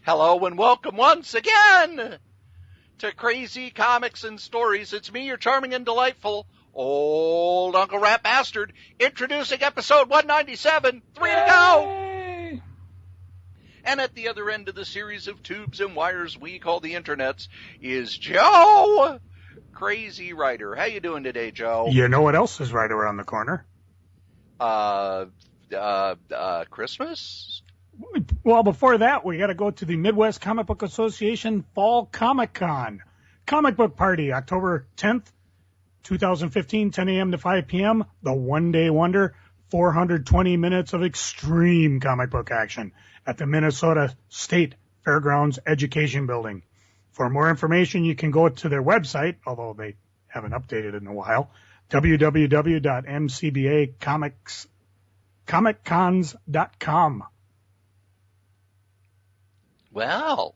Hello and welcome once again to Crazy Comics and Stories. It's me, your charming and delightful old Uncle Rat Bastard, introducing episode 197, 3 to go! And at the other end of the series of tubes and wires we call the internets is Joe, Crazy Writer. How you doing today, Joe? You know what else is right around the corner? Christmas? Well, before that, we got to go to the Midwest Comic Book Association Fall Comic Con. Comic Book Party, October 10th, 2015, 10 a.m. to 5 p.m. The one-day wonder, 420 minutes of extreme comic book action at the Minnesota State Fairgrounds Education Building. For more information, you can go to their website, although they haven't updated it in a while, www.mcbacomiccons.com. Well,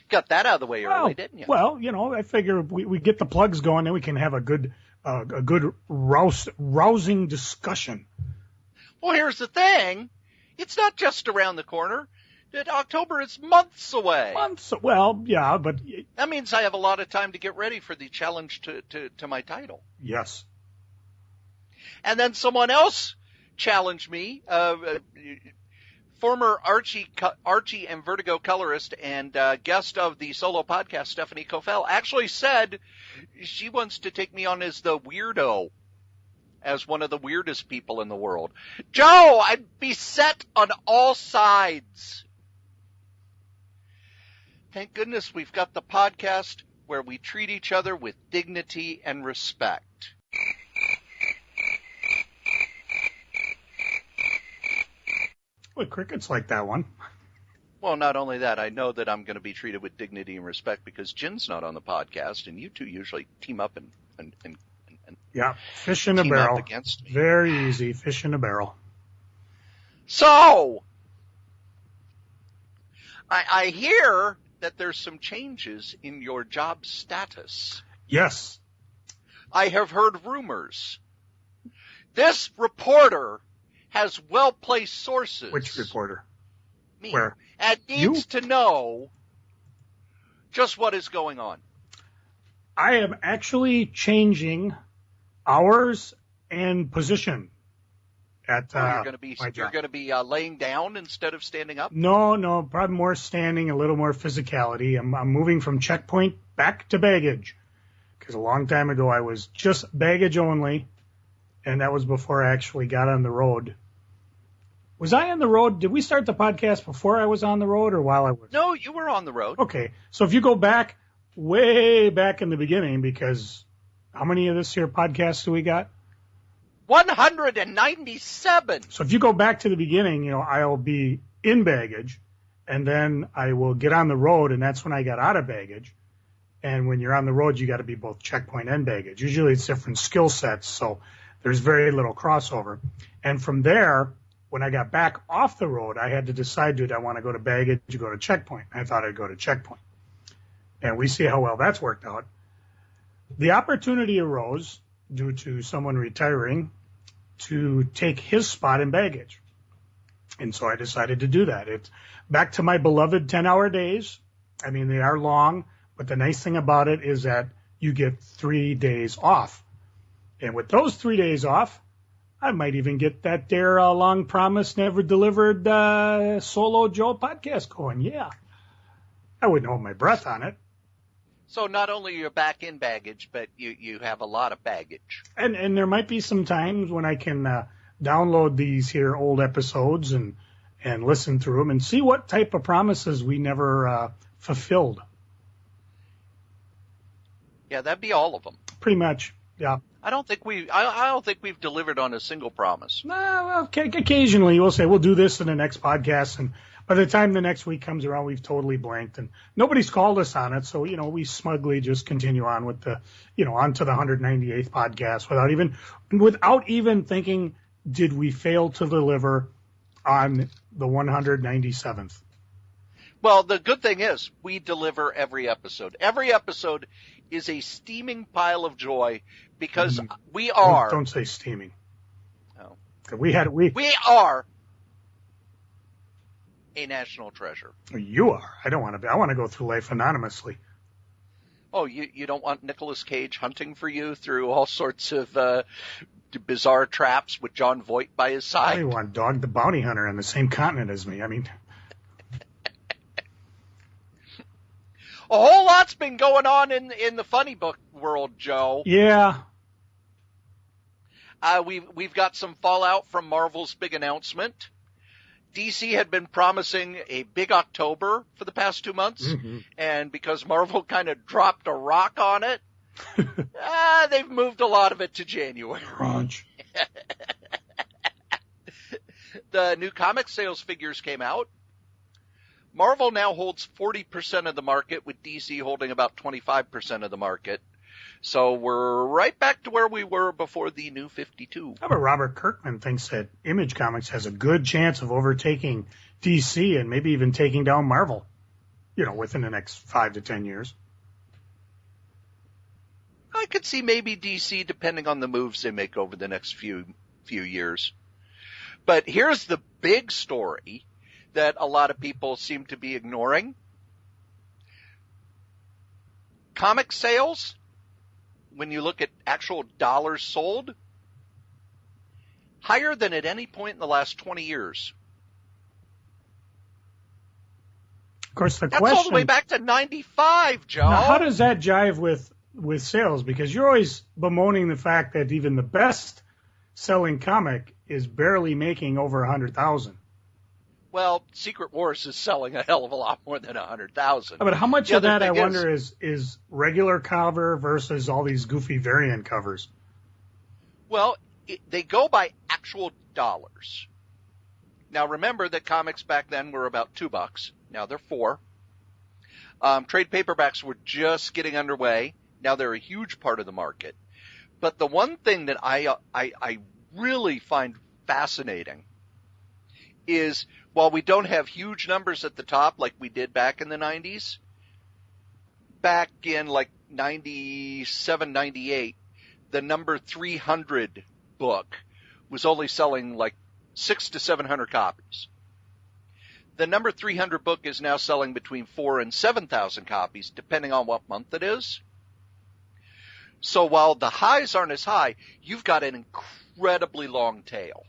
got that out of the way early, didn't you? Well, you know, I figure we get the plugs going, then we can have a good rousing discussion. Well, here's the thing. It's not just around the corner. October is months away. Well, yeah, but... That means I have a lot of time to get ready for the challenge to my title. Yes. And then someone else challenged me, former Archie and Vertigo colorist and guest of the solo podcast, Stephanie Coffell, actually said she wants to take me on as the weirdo, as one of the weirdest people in the world. Joe, I'm beset on all sides. Thank goodness we've got the podcast where we treat each other with dignity and respect. Well, crickets like that one. Well, not only that, I know that I'm going to be treated with dignity and respect because Jin's not on the podcast, and you two usually team up and yeah, fish in a barrel. Against me. Very easy, fish in a barrel. So, I hear that there's some changes in your job status. Yes. I have heard rumors. This reporter has well-placed sources. Which reporter? Me. Where? And needs to know just what is going on. I am actually changing hours and position at you're going to be laying down instead of standing up? No, probably more standing, a little more physicality. I'm moving from checkpoint back to baggage because a long time ago I was just baggage only, and that was before I actually got on the road. Was I on the road? Did we start the podcast before I was on the road or while I was? No, you were on the road. Okay. So if you go back, way back in the beginning, because how many of this here podcasts do we got? 197. So if you go back to the beginning, you know, I'll be in baggage and then I will get on the road, and that's when I got out of baggage. And when you're on the road, you got to be both checkpoint and baggage. Usually it's different skill sets, so there's very little crossover. And from there, when I got back off the road, I had to decide, did I want to go to baggage or go to checkpoint? I thought I'd go to checkpoint. And we see how well that's worked out. The opportunity arose due to someone retiring to take his spot in baggage. And so I decided to do that. It's back to my beloved 10-hour days. I mean, they are long, but the nice thing about it is that you get 3 days off. And with those 3 days off, I might even get that there long promised, never delivered Solo Joe podcast going. Yeah. I wouldn't hold my breath on it. So not only you're back in baggage, but you have a lot of baggage. And there might be some times when I can download these here old episodes and listen through them and see what type of promises we never fulfilled. Yeah, that'd be all of them. Pretty much, yeah. I don't think we've delivered on a single promise. No, well, occasionally we'll say we'll do this in the next podcast, and by the time the next week comes around, we've totally blanked, and nobody's called us on it. So, you know, we smugly just continue on with the, you know, on to the 198th podcast without even thinking, did we fail to deliver on the 197th? Well, the good thing is we deliver every episode. Every episode is a steaming pile of joy because we are. Don't say steaming. No. We are. a national treasure. You are. I don't want to be. I want to go through life anonymously. Oh, you don't want Nicolas Cage hunting for you through all sorts of bizarre traps with John Voight by his side? I want Dog the Bounty Hunter on the same continent as me. I mean, a whole lot's been going on in the funny book world, Joe. yeah. We've got some fallout from Marvel's big announcement. DC had been promising a big October for the past 2 months, and because Marvel kind of dropped a rock on it, they've moved a lot of it to January. Crunch. The new comic sales figures came out. Marvel now holds 40% of the market, with DC holding about 25% of the market. So we're right back to where we were before the new 52. How about Robert Kirkman thinks that Image Comics has a good chance of overtaking DC and maybe even taking down Marvel, within the next 5 to 10 years. I could see maybe DC, depending on the moves they make over the next few years. But here's the big story that a lot of people seem to be ignoring. Comic sales, when you look at actual dollars sold, higher than at any point in the last 20 years. Of course, That's all the way back to 95, Joe. Now, how does that jive with sales? Because you're always bemoaning the fact that even the best selling comic is barely making over 100,000. Well, Secret Wars is selling a hell of a lot more than 100,000. But how much of that, I wonder, is regular cover versus all these goofy variant covers? Well, they go by actual dollars. Now, remember that comics back then were about $2. Now they're $4. Trade paperbacks were just getting underway. Now they're a huge part of the market. But the one thing that I really find fascinating is, while we don't have huge numbers at the top like we did back in the 90s, back in like 97, 98, the number 300 book was only selling like 600 to 700 copies. The number 300 book is now selling between 4,000 and 7,000 copies, depending on what month it is. So while the highs aren't as high, you've got an incredibly long tail.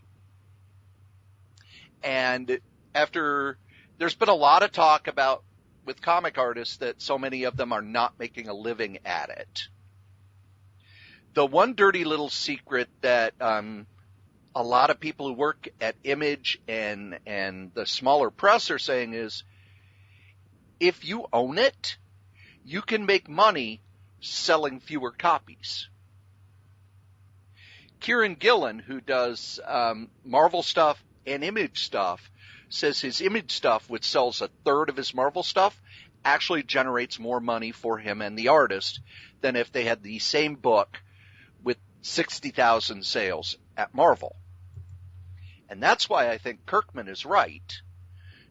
And there's been a lot of talk about, with comic artists, that so many of them are not making a living at it. The one dirty little secret that a lot of people who work at Image and the smaller press are saying is, if you own it, you can make money selling fewer copies. Kieran Gillen, who does Marvel stuff and Image stuff, says his Image stuff, which sells a third of his Marvel stuff, actually generates more money for him and the artist than if they had the same book with 60,000 sales at Marvel. And that's why I think Kirkman is right.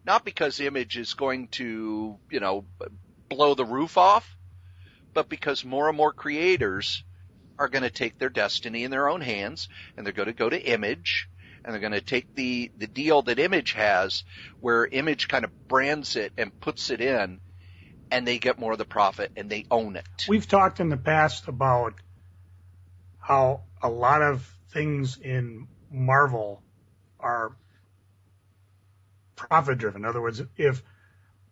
Not because Image is going to, blow the roof off, but because more and more creators are going to take their destiny in their own hands, and they're going to go to Image, and they're going to take the deal that Image has, where Image kind of brands it and puts it in, and they get more of the profit, and they own it. We've talked in the past about how a lot of things in Marvel are profit-driven. In other words, if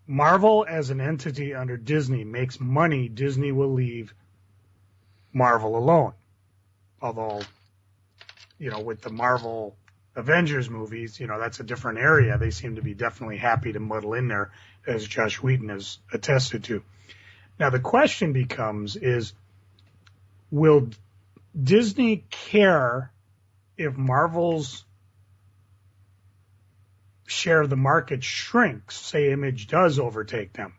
Marvel as an entity under Disney makes money, Disney will leave Marvel alone. Although, with the Marvel Avengers movies, that's a different area. They seem to be definitely happy to muddle in there, as Josh Whedon has attested to. Now, the question becomes is, will Disney care if Marvel's share of the market shrinks, say Image does overtake them?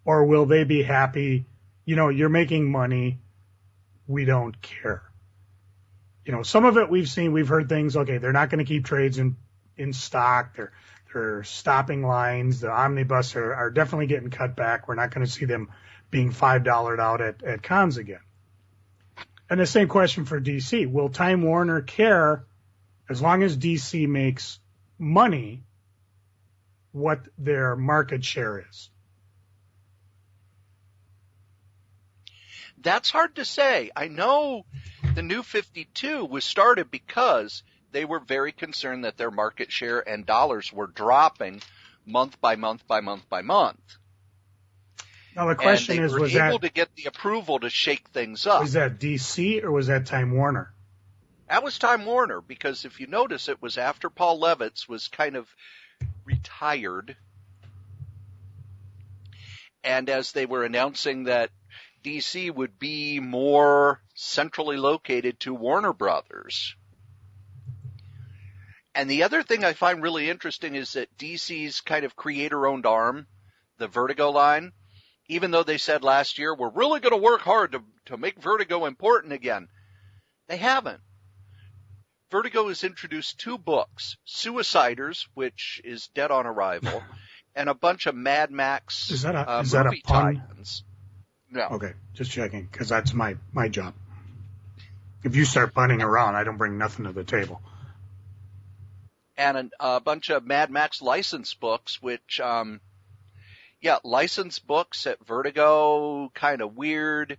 Or will they be happy, you're making money, we don't care? Some of it we've heard things, okay, they're not going to keep trades in stock, they're stopping lines, the omnibus are definitely getting cut back, we're not going to see them being $5 out at cons again. And the same question for DC, will Time Warner care as long as DC makes money? what their market share is? That's hard to say. I know the New 52 was started because they were very concerned that their market share and dollars were dropping month by month by month by month. Now the question is, was that... they were able to get the approval to shake things up. Was that DC or was that Time Warner? That was Time Warner, because if you notice, it was after Paul Levitz was kind of retired. And as they were announcing that DC would be more centrally located to Warner Brothers. And the other thing I find really interesting is that DC's kind of creator-owned arm, the Vertigo line, even though they said last year, we're really going to work hard to make Vertigo important again, they haven't. Vertigo has introduced 2 books, Suiciders, which is dead on arrival, and a bunch of Mad Max is that a movie pun? tie-ins. No. Okay, just checking, because that's my job. If you start punning around, I don't bring nothing to the table. And a bunch of Mad Max licensed books, which, licensed books at Vertigo, kind of weird.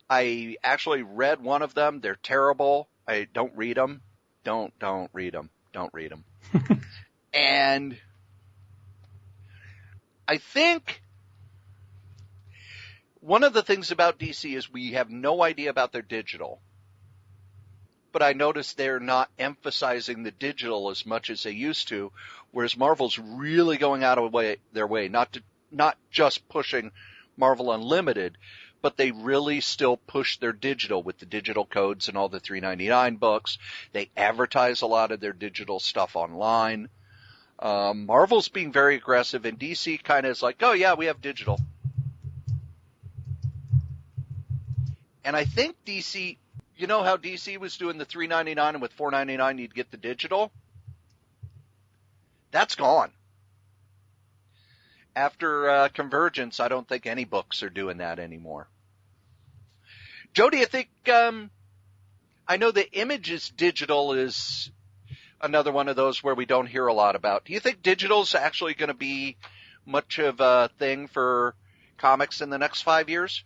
I actually read one of them. They're terrible. I don't read them. Don't read them. Don't read them. And I think one of the things about DC is we have no idea about their digital. But I noticed they're not emphasizing the digital as much as they used to, whereas Marvel's really going out of their way, not just pushing Marvel Unlimited, but they really still push their digital with the digital codes and all the $3.99 books. They advertise a lot of their digital stuff online. Marvel's being very aggressive, and DC kind of is like, oh yeah, we have digital. And I think DC, you know how DC was doing the $3.99 and with $4.99 you'd get the digital? That's gone. After Convergence, I don't think any books are doing that anymore. Joe, do you think, I know the Images digital is another one of those where we don't hear a lot about. Do you think digital's actually going to be much of a thing for comics in the next 5 years?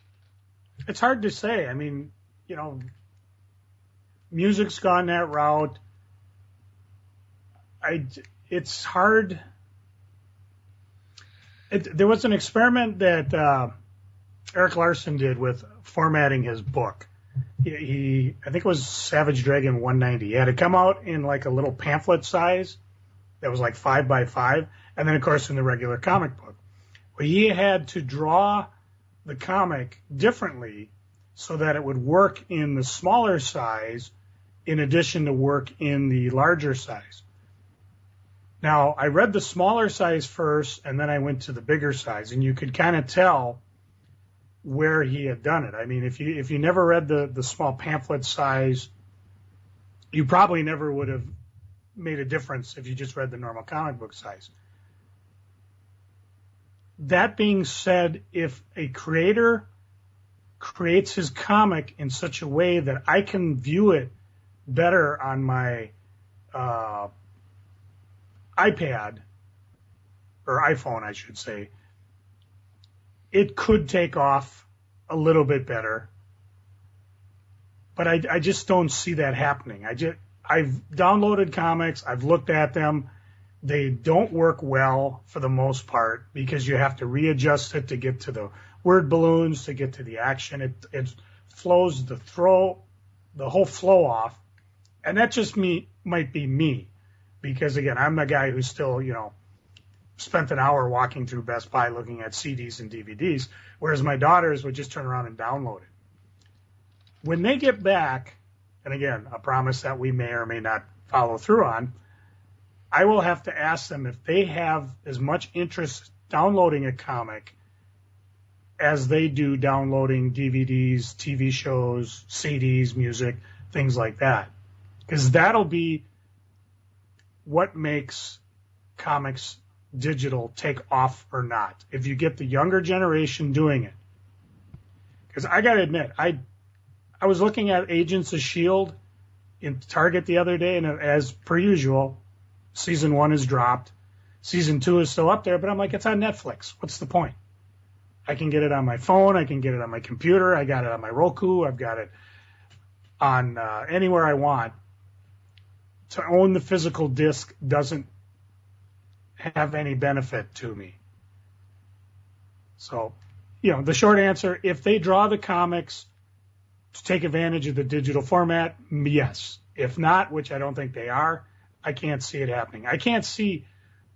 It's hard to say. I mean, music's gone that route. It's hard. There was an experiment that Eric Larson did with formatting his book. I think it was Savage Dragon 190. He had it come out in like a little pamphlet size that was like 5 by 5, and then of course in the regular comic book. But he had to draw the comic differently so that it would work in the smaller size in addition to work in the larger size. Now, I read the smaller size first, and then I went to the bigger size, and you could kind of tell where he had done it. I mean, if you never read the small pamphlet size, you probably never would have made a difference if you just read the normal comic book size. That being said, if a creator creates his comic in such a way that I can view it better on my iPad, or iPhone, I should say, it could take off a little bit better. But I just don't see that happening. I've downloaded comics. I've looked at them. They don't work well for the most part because you have to readjust it to get to the word balloons, to get to the action. It flows the whole flow off. And that just might be me. Because, again, I'm the guy who still, spent an hour walking through Best Buy looking at CDs and DVDs, whereas my daughters would just turn around and download it. When they get back, and again, a promise that we may or may not follow through on, I will have to ask them if they have as much interest downloading a comic as they do downloading DVDs, TV shows, CDs, music, things like that. Because that'll be what makes comics digital take off or not. If you get the younger generation doing it. Because I got to admit, I was looking at Agents of S.H.I.E.L.D. in Target the other day, and as per usual, season 1 is dropped. season 2 is still up there, but I'm like, it's on Netflix. What's the point? I can get it on my phone. I can get it on my computer. I got it on my Roku. I've got it on anywhere I want. To own the physical disc doesn't have any benefit to me. So, the short answer, if they draw the comics to take advantage of the digital format, yes. If not, which I don't think they are, I can't see it happening. I can't see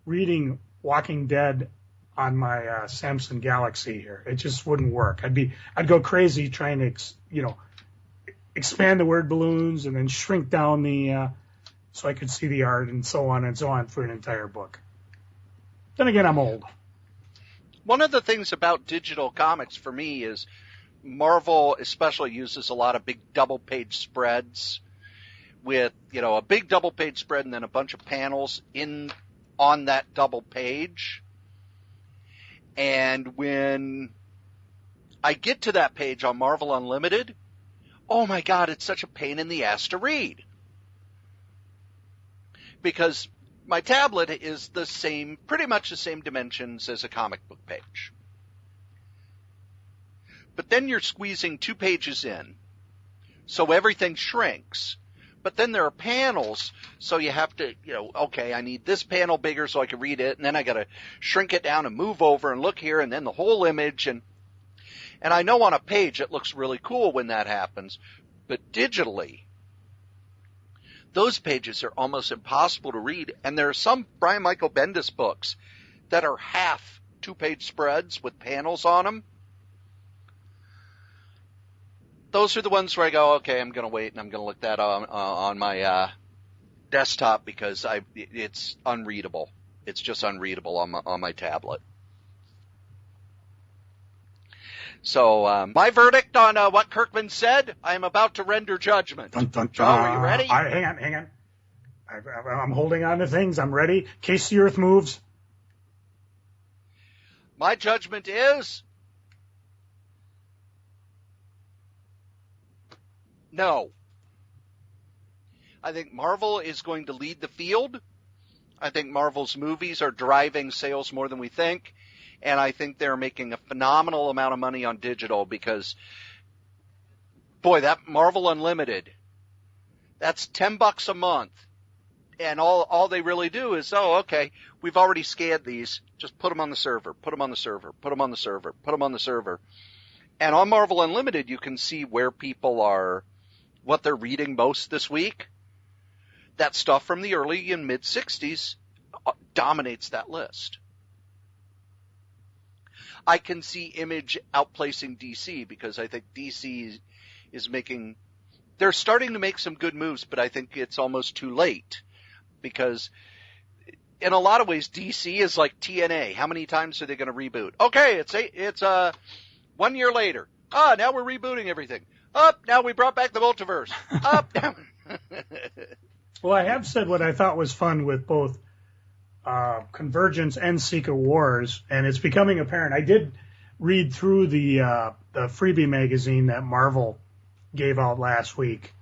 reading Walking Dead on my Samsung Galaxy here. It just wouldn't work. I'd go crazy trying to, expand the word balloons and then shrink down so I could see the art and so on for an entire book. Then again, I'm old. One of the things about digital comics for me is Marvel especially uses a lot of big double-page spreads with, a big double-page spread and then a bunch of panels on that double page. And when I get to that page on Marvel Unlimited, oh my God, it's such a pain in the ass to read. Because my tablet is pretty much the same dimensions as a comic book page. But then you're squeezing 2 pages in, so everything shrinks. But then there are panels, so you have to, okay, I need this panel bigger so I can read it, and then I got to shrink it down and move over and look here, and then the whole image. And I know on a page it looks really cool when that happens, but digitally, those pages are almost impossible to read. And there are some Brian Michael Bendis books that are half 2-page spreads with panels on them. Those are the ones where I go, okay, I'm going to wait and I'm going to look that on my desktop because it's unreadable. It's just unreadable on my tablet. So my verdict on what Kirkman said, I am about to render judgment. Dun, dun, dun. Joe, are you ready? Hang on. I'm holding on to things. I'm ready. In case the earth moves. My judgment is no. I think Marvel is going to lead the field. I think Marvel's movies are driving sales more than we think. And I think they're making a phenomenal amount of money on digital because, boy, that Marvel Unlimited, that's $10 a month. And all they really do is, okay, we've already scanned these. Just put them on the server, put them on the server, put them on the server, put them on the server. And on Marvel Unlimited, you can see where people are, what they're reading most this week. That stuff from the early and mid-'60s dominates that list. I can see Image outplacing DC because I think DC is they're starting to make some good moves, but I think it's almost too late because in a lot of ways, DC is like TNA. How many times are they going to reboot? Okay, it's 1 year later. Now we're rebooting everything. Now we brought back the multiverse. Now. Well, I have said what I thought was fun with both Convergence and Secret Wars, and it's becoming apparent. I did read through the freebie magazine that Marvel gave out last week,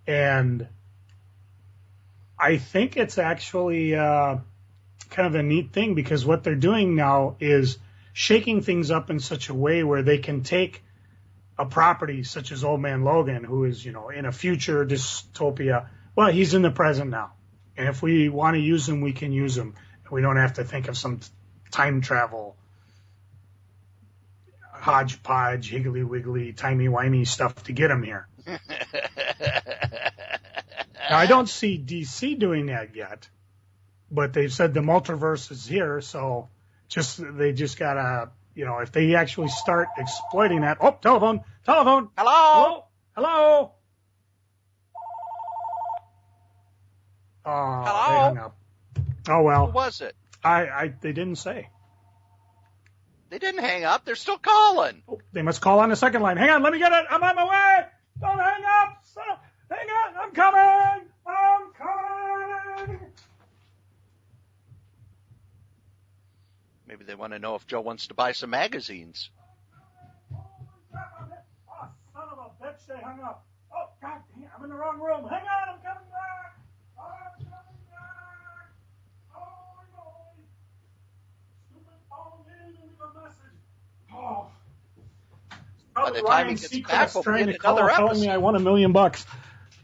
and I think it's actually kind of a neat thing because what they're doing now is shaking things up in such a way where they can take a property such as Old Man Logan, who is, in a future dystopia. Well, he's in the present now. And if we want to use him, we can use him. And we don't have to think of some time travel, hodgepodge, higgly-wiggly, timey-wimey stuff to get him here. Now, I don't see DC doing that yet, but they've said the multiverse is here, so they just got to, if they actually start exploiting that. Oh, telephone. Hello? Hello? Oh, Hello? they hung up. Oh, well. Who was it? They didn't say. They didn't hang up. They're still calling. Oh, they must call on the second line. Hang on, let me get it. I'm on my way. Don't hang up. Hang on. I'm coming. Maybe they want to know if Joe wants to buy some magazines. Oh, son of a bitch, they hung up. Oh, God, I'm in the wrong room. Hang on, I'm coming back. I'm coming back. Oh, no. By the time he gets back, we'll be in another episode. Telling me I won $1 million.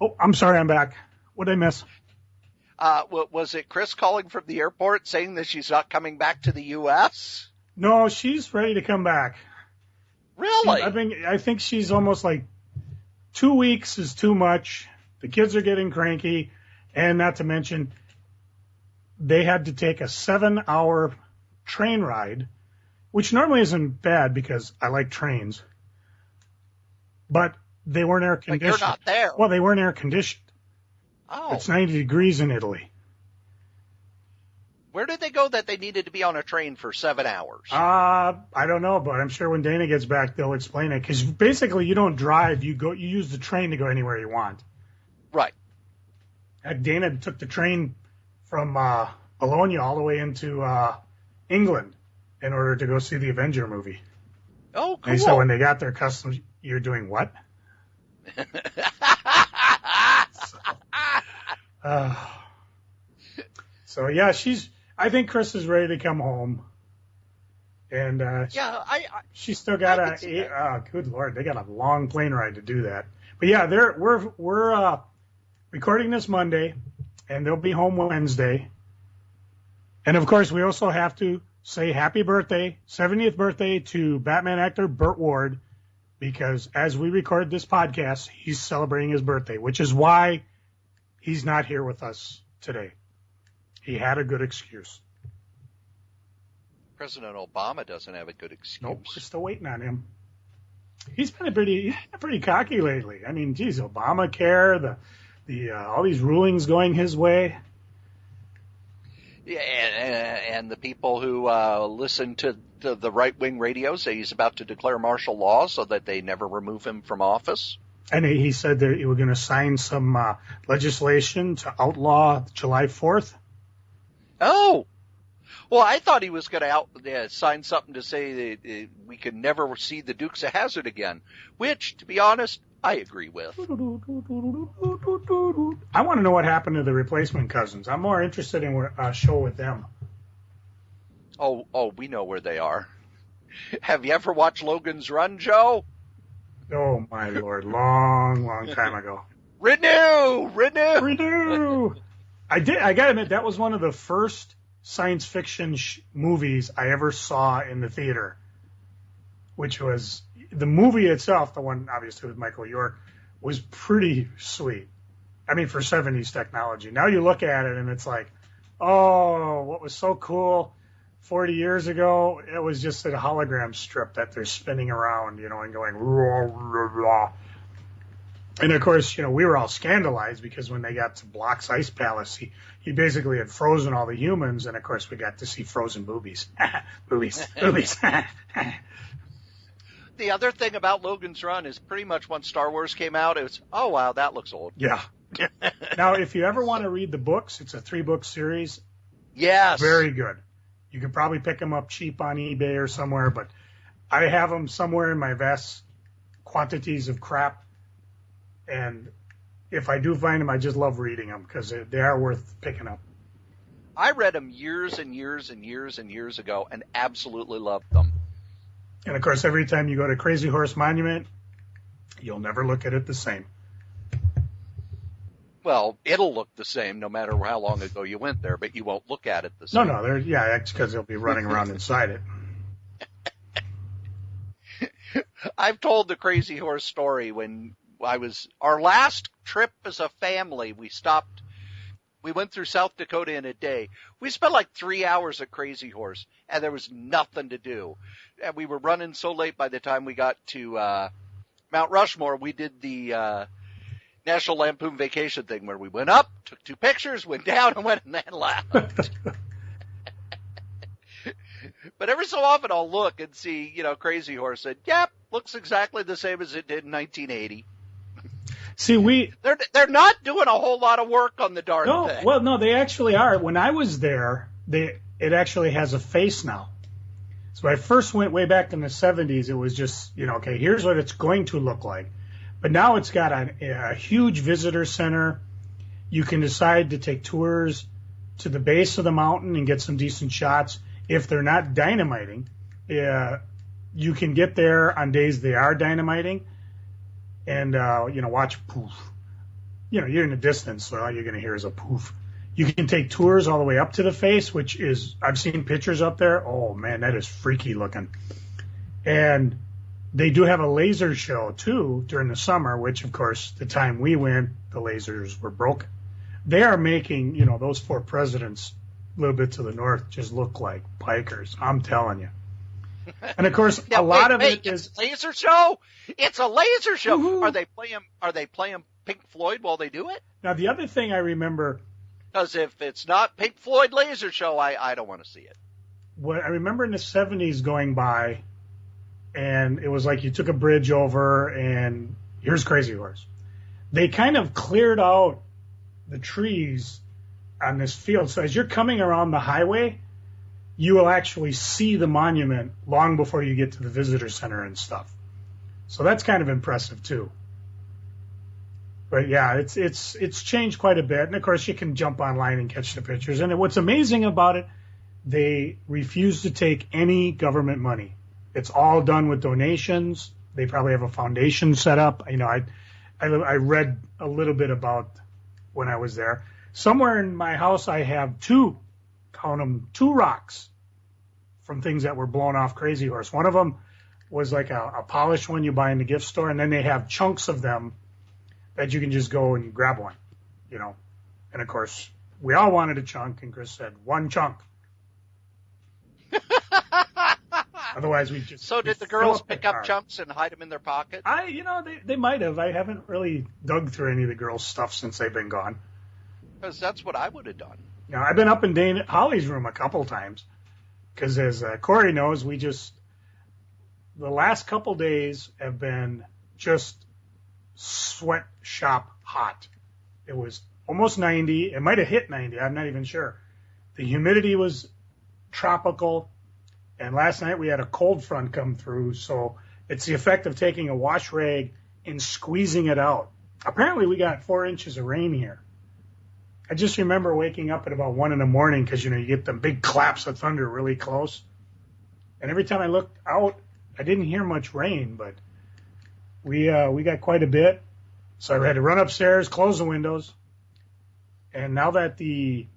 Oh, I'm sorry, I'm back. What did I miss? Was it Chris calling from the airport saying that she's not coming back to the U.S.? No, she's ready to come back. Really? I think she's almost like 2 weeks is too much. The kids are getting cranky, and not to mention they had to take a 7-hour train ride, which normally isn't bad because I like trains, but they weren't air conditioned. But you're not there. Well, they weren't air conditioned. Oh. It's 90 degrees in Italy. Where did they go that they needed to be on a train for 7 hours? I don't know, but I'm sure when Dana gets back, they'll explain it. Because basically, you don't drive; you use the train to go anywhere you want. Right. Dana took the train from Bologna all the way into England in order to go see the Avenger movie. Oh, cool! And so when they got their customs, you're doing what? So yeah, I think Chris is ready to come home, and she's still got good Lord, they got a long plane ride to do that. But yeah, we're recording this Monday, and they'll be home Wednesday. And of course, we also have to say happy birthday, 70th birthday to Batman actor Burt Ward, because as we record this podcast, he's celebrating his birthday, which is why he's not here with us today. He had a good excuse. President Obama doesn't have a good excuse. Nope, we're still waiting on him. He's been pretty cocky lately. I mean, geez, Obamacare, the all these rulings going his way. Yeah, and the people who listen to the right-wing radio say he's about to declare martial law so that they never remove him from office. And he said that he was going to sign some legislation to outlaw July 4th. Oh, well, I thought he was going to sign something to say that we could never see the Dukes of Hazzard again, which, to be honest, I agree with. I want to know what happened to the replacement cousins. I'm more interested in a show with them. Oh, we know where they are. Have you ever watched Logan's Run, Joe? Oh, my Lord. Long time ago. Renew! I got to admit, that was one of the first science fiction movies I ever saw in the theater, which was the movie itself, the one obviously with Michael York, was pretty sweet. I mean, for 70s technology. Now you look at it and it's like, oh, what was so cool 40 years ago, it was just a hologram strip that they're spinning around, and going, rah, rah, rah. And of course, we were all scandalized because when they got to Block's Ice Palace, he basically had frozen all the humans, and of course we got to see frozen boobies. boobies. The other thing about Logan's Run is pretty much when Star Wars came out, it was, oh wow, that looks old. Yeah. Now, if you ever want to read the books, it's a 3-book series. Yes. Very good. You can probably pick them up cheap on eBay or somewhere, but I have them somewhere in my vast quantities of crap. And if I do find them, I just love reading them because they are worth picking up. I read them years and years and years and years ago and absolutely loved them. And, of course, every time you go to Crazy Horse Monument, you'll never look at it the same. Well, it'll look the same no matter how long ago you went there, but you won't look at it the same. No, it's because they'll be running around inside it. I've told the Crazy Horse story when our last trip as a family, we went through South Dakota in a day. We spent like 3 hours at Crazy Horse, and there was nothing to do. And we were running so late by the time we got to Mount Rushmore, we did the National Lampoon Vacation thing where we went up, took 2 pictures, went down, and went and then left. But every so often I'll look and see, Crazy Horse, and yep, looks exactly the same as it did in 1980. See, they're not doing a whole lot of work on the darn thing. Well, no, they actually are. When I was there, it actually has a face now. So I first went way back in the 70s. It was just, okay, here's what it's going to look like. But now it's got a huge visitor center. You can decide to take tours to the base of the mountain and get some decent shots. If they're not dynamiting, you can get there on days they are dynamiting and, watch poof. You're in the distance, so all you're going to hear is a poof. You can take tours all the way up to the face, which is, I've seen pictures up there. Oh, man, that is freaky looking. And they do have a laser show, too, during the summer, which, of course, the time we went, the lasers were broken. They are making, those 4 presidents a little bit to the north just look like pikers. I'm telling you. And, of course, a lot of it is... It's a laser show? It's a laser show. Woo-hoo. Are they playing Pink Floyd while they do it? Now, the other thing I remember... Because if it's not Pink Floyd laser show, I don't want to see it. What I remember in the 70s going by, and it was like you took a bridge over, and here's Crazy Horse. They kind of cleared out the trees on this field. So as you're coming around the highway, you will actually see the monument long before you get to the visitor center and stuff. So that's kind of impressive, too. But yeah, it's changed quite a bit. And of course, you can jump online and catch the pictures. And what's amazing about it, they refuse to take any government money. It's all done with donations. They probably have a foundation set up. I read a little bit about when I was there. Somewhere in my house, I have 2 rocks from things that were blown off Crazy Horse. One of them was like a polished one you buy in the gift store, and then they have chunks of them that you can just go and grab one, And, of course, we all wanted a chunk, and Chris said, 1 chunk. Otherwise, we just... So did the girls pick up chunks and hide them in their pocket? They might have. I haven't really dug through any of the girls' stuff since they've been gone. Because that's what I would have done. I've been up in Dana Holly's room a couple times. Because as Cory knows, the last couple days have been just sweatshop hot. It was almost 90. It might have hit 90. I'm not even sure. The humidity was tropical. And last night we had a cold front come through. So it's the effect of taking a wash rag and squeezing it out. Apparently we got 4 inches of rain here. I just remember waking up at about 1 in the morning because, you get them big claps of thunder really close. And every time I looked out, I didn't hear much rain, but we got quite a bit. So I had to run upstairs, close the windows. And now that the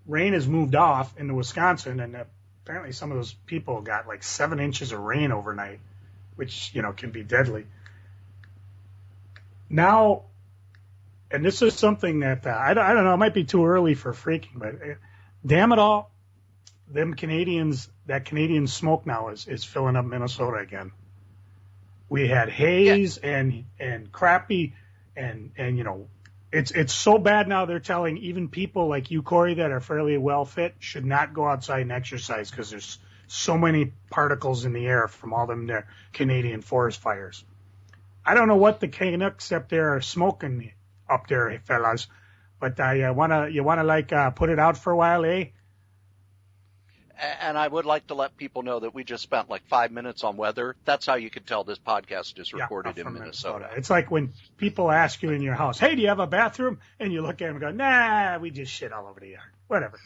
rain has moved off into Wisconsin, and apparently some of those people got like 7 inches of rain overnight, which, can be deadly. Now, and this is something that, I don't know, it might be too early for freaking, but damn it all, that Canadian smoke now is filling up Minnesota again. We had haze and crappy and it's so bad now they're telling even people like you, Cory, that are fairly well fit should not go outside and exercise because there's so many particles in the air from all them there Canadian forest fires. I don't know what the Canucks up there are smoking up there, fellas, but you wanna put it out for a while, eh? And I would like to let people know that we just spent like 5 minutes on weather. That's how you can tell this podcast is recorded in Minnesota. It's like when people ask you in your house, hey, do you have a bathroom? And you look at them and go, nah, we just shit all over the yard. Whatever.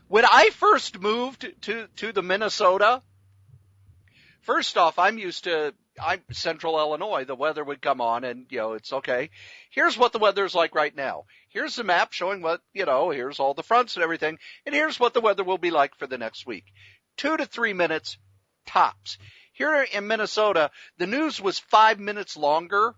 When I first moved to the Minnesota, first off, I'm central Illinois. The weather would come on and, it's okay. Here's what the weather's like right now. Here's the map showing what, here's all the fronts and everything. And here's what the weather will be like for the next week. 2 to 3 minutes tops. Here in Minnesota, the news was 5 minutes longer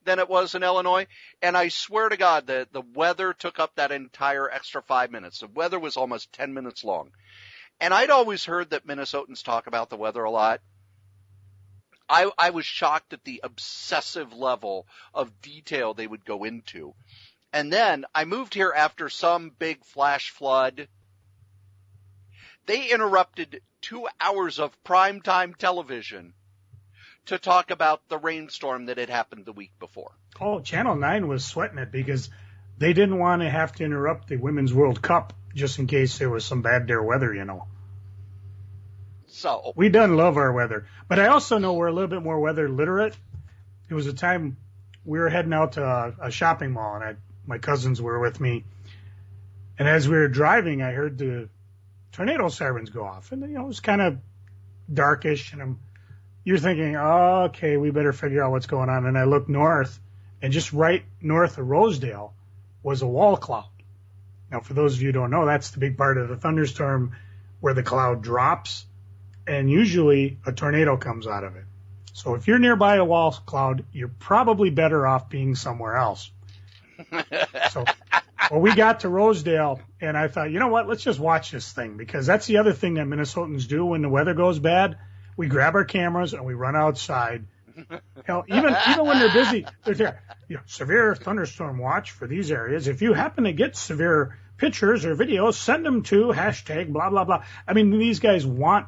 than it was in Illinois. And I swear to God that the weather took up that entire extra 5 minutes. The weather was almost 10 minutes long. And I'd always heard that Minnesotans talk about the weather a lot. I was shocked at the obsessive level of detail they would go into. And then I moved here after some big flash flood. They interrupted 2 hours of primetime television to talk about the rainstorm that had happened the week before. Oh, Channel 9 was sweating it because they didn't want to have to interrupt the Women's World Cup just in case there was some bad there weather, So we done love our weather. But I also know we're a little bit more weather literate. There was a time we were heading out to a shopping mall, and my cousins were with me. And as we were driving, I heard the tornado sirens go off. And, it was kind of darkish, and you're thinking, oh, okay, we better figure out what's going on. And I look north, and just right north of Rosedale was a wall cloud. Now, for those of you who don't know, that's the big part of the thunderstorm where the cloud drops, and usually a tornado comes out of it. So if you're nearby a wall cloud, you're probably better off being somewhere else. So, well, we got to Rosedale, and I thought, you know what, let's just watch this thing, because that's the other thing that Minnesotans do when the weather goes bad. We grab our cameras and we run outside. Hell, even when they're busy, they're there. Severe thunderstorm watch for these areas. If you happen to get severe pictures or videos, send them to hashtag blah, blah, blah. I mean, these guys want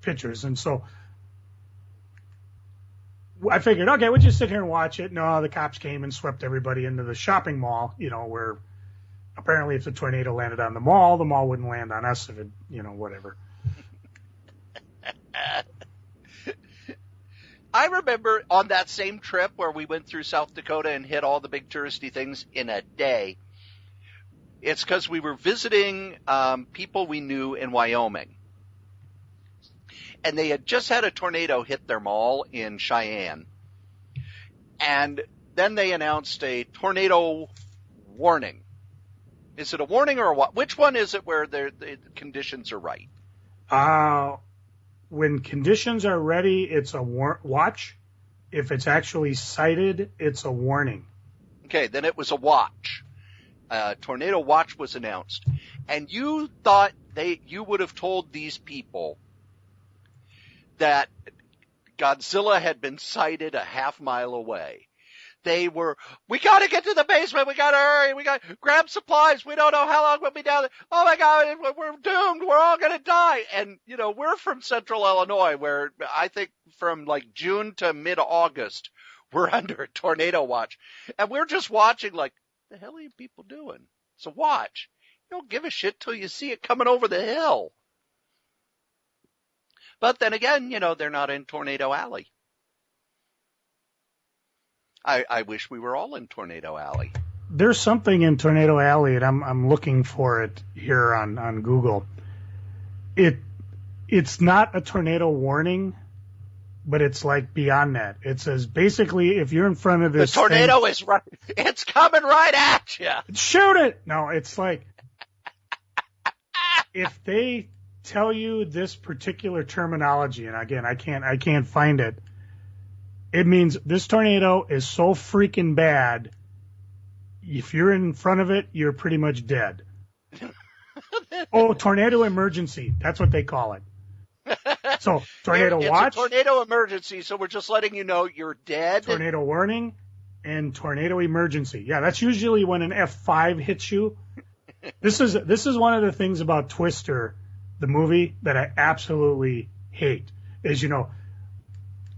pictures, and so I figured, okay, we'll just sit here and watch it. No, the cops came and swept everybody into the shopping mall, where apparently if the tornado landed on the mall wouldn't land on us if it, whatever. I remember on that same trip where we went through South Dakota and hit all the big touristy things in a day. It's because we were visiting people we knew in Wyoming. And they had just had a tornado hit their mall in Cheyenne. And then they announced a tornado warning. Is it a warning or a what? Which one is it where the conditions are right? When conditions are ready, it's a watch. If it's actually cited, it's a warning. Okay, then it was a watch. Tornado watch was announced. And you thought you would have told these people that Godzilla had been sighted a half mile away. We got to get to the basement. We got to hurry. We got to grab supplies. We don't know how long we'll be down there. Oh my God, we're doomed. We're all going to die. And, we're from central Illinois, where I think from like June to mid-August, we're under a tornado watch. And we're just watching like, the hell are you people doing? It's a watch. You don't give a shit till you see it coming over the hill. But then again, they're not in Tornado Alley. I wish we were all in Tornado Alley. There's something in Tornado Alley, and I'm looking for it here on Google. It's not a tornado warning, but it's like beyond that. It says basically if you're in front of this, the tornado is right. It's coming right at you. Shoot it! No, it's like if they tell you this particular terminology, and again I can't find it. It means this tornado is so freaking bad, if you're in front of it, you're pretty much dead. Oh, tornado emergency. That's what they call it. So, tornado watch. It's a tornado emergency, so we're just letting you know you're dead. Tornado warning and tornado emergency. Yeah, that's usually when an F5 hits you. This is one of the things about Twister, the movie, that I absolutely hate. Is,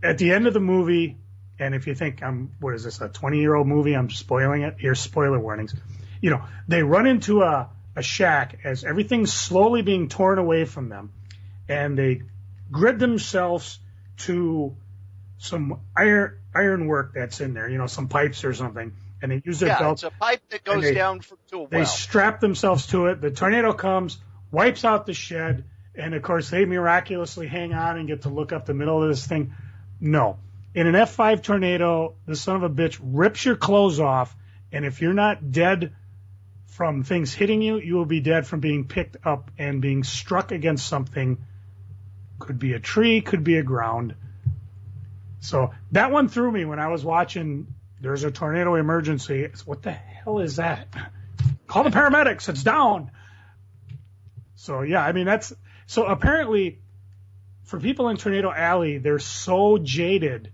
at the end of the movie, and if you think what is this, a 20-year-old movie, I'm spoiling it. Here's spoiler warnings. They run into a shack as everything's slowly being torn away from them, and they grid themselves to some iron work that's in there, some pipes or something, and they use their belt. It's a pipe that goes down to a well. They strap themselves to it. The tornado comes, wipes out the shed, and of course they miraculously hang on and get to look up the middle of this thing. No. In an F5 tornado, the son of a bitch rips your clothes off, and if you're not dead from things hitting you, you will be dead from being picked up and being struck against something. Could be a tree, could be a ground. So that one threw me when I was watching There's a Tornado Emergency. What the hell is that? Call the paramedics. It's down. So, yeah, I mean, so apparently for people in Tornado Alley, they're so jaded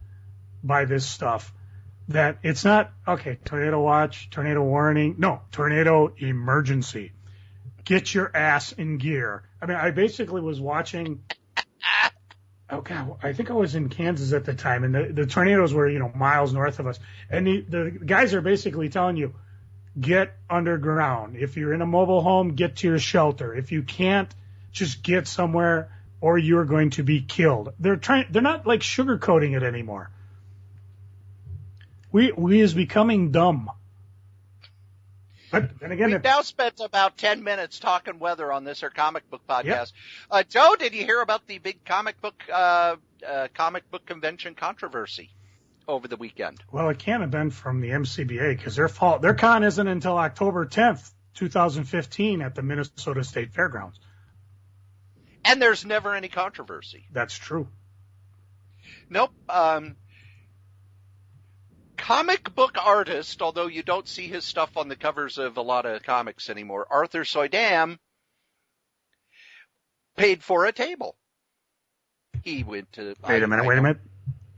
by this stuff that it's not, okay, tornado watch, tornado warning. No, tornado emergency. Get your ass in gear. I mean, I basically was watching, I think I was in Kansas at the time, and the tornadoes were, miles north of us. And the guys are basically telling you, get underground. If you're in a mobile home, get to your shelter. If you can't, just get somewhere or you're going to be killed. They're not like sugarcoating it anymore. We is becoming dumb. But then again, we've now spent about 10 minutes talking weather on this, our comic book podcast. Yep. Joe, did you hear about the big comic book convention controversy over the weekend? Well, it can't have been from the MCBA because their con isn't until October 10th, 2015 at the Minnesota State Fairgrounds. And there's never any controversy. That's true. Nope. Comic book artist, although you don't see his stuff on the covers of a lot of comics anymore, Arthur Soydam paid for a table. He went to... Wait a minute.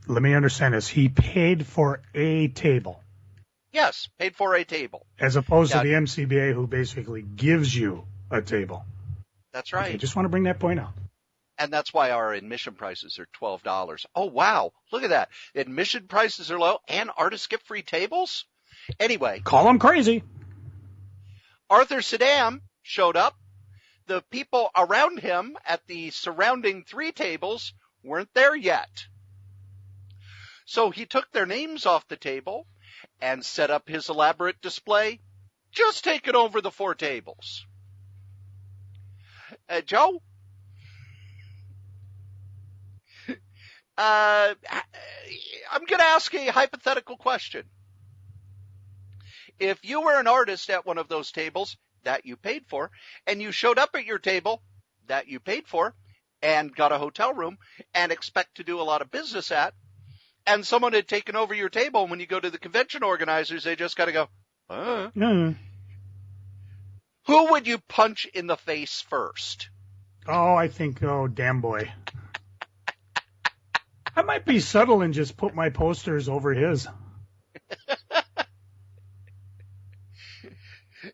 Let me understand this. He paid for a table. Yes, paid for a table. As opposed to the MCBA, who basically gives you a table. That's right. Okay, just want to bring that point out. And that's why our admission prices are $12. Oh, wow. Look at that. Admission prices are low and artists get free tables? Anyway. Call them crazy. Arthur Soydam showed up. The people around him at the surrounding 3 tables weren't there yet. So he took their names off the table and set up his elaborate display, just taking over the 4 tables. Joe? I'm going to ask a hypothetical question. If you were an artist at one of those tables that you paid for, and you showed up at your table that you paid for, and got a hotel room, and expect to do a lot of business at, and someone had taken over your table, and when you go to the convention organizers, they just kind of go, Who would you punch in the face first? Damn boy. I might be subtle and just put my posters over his.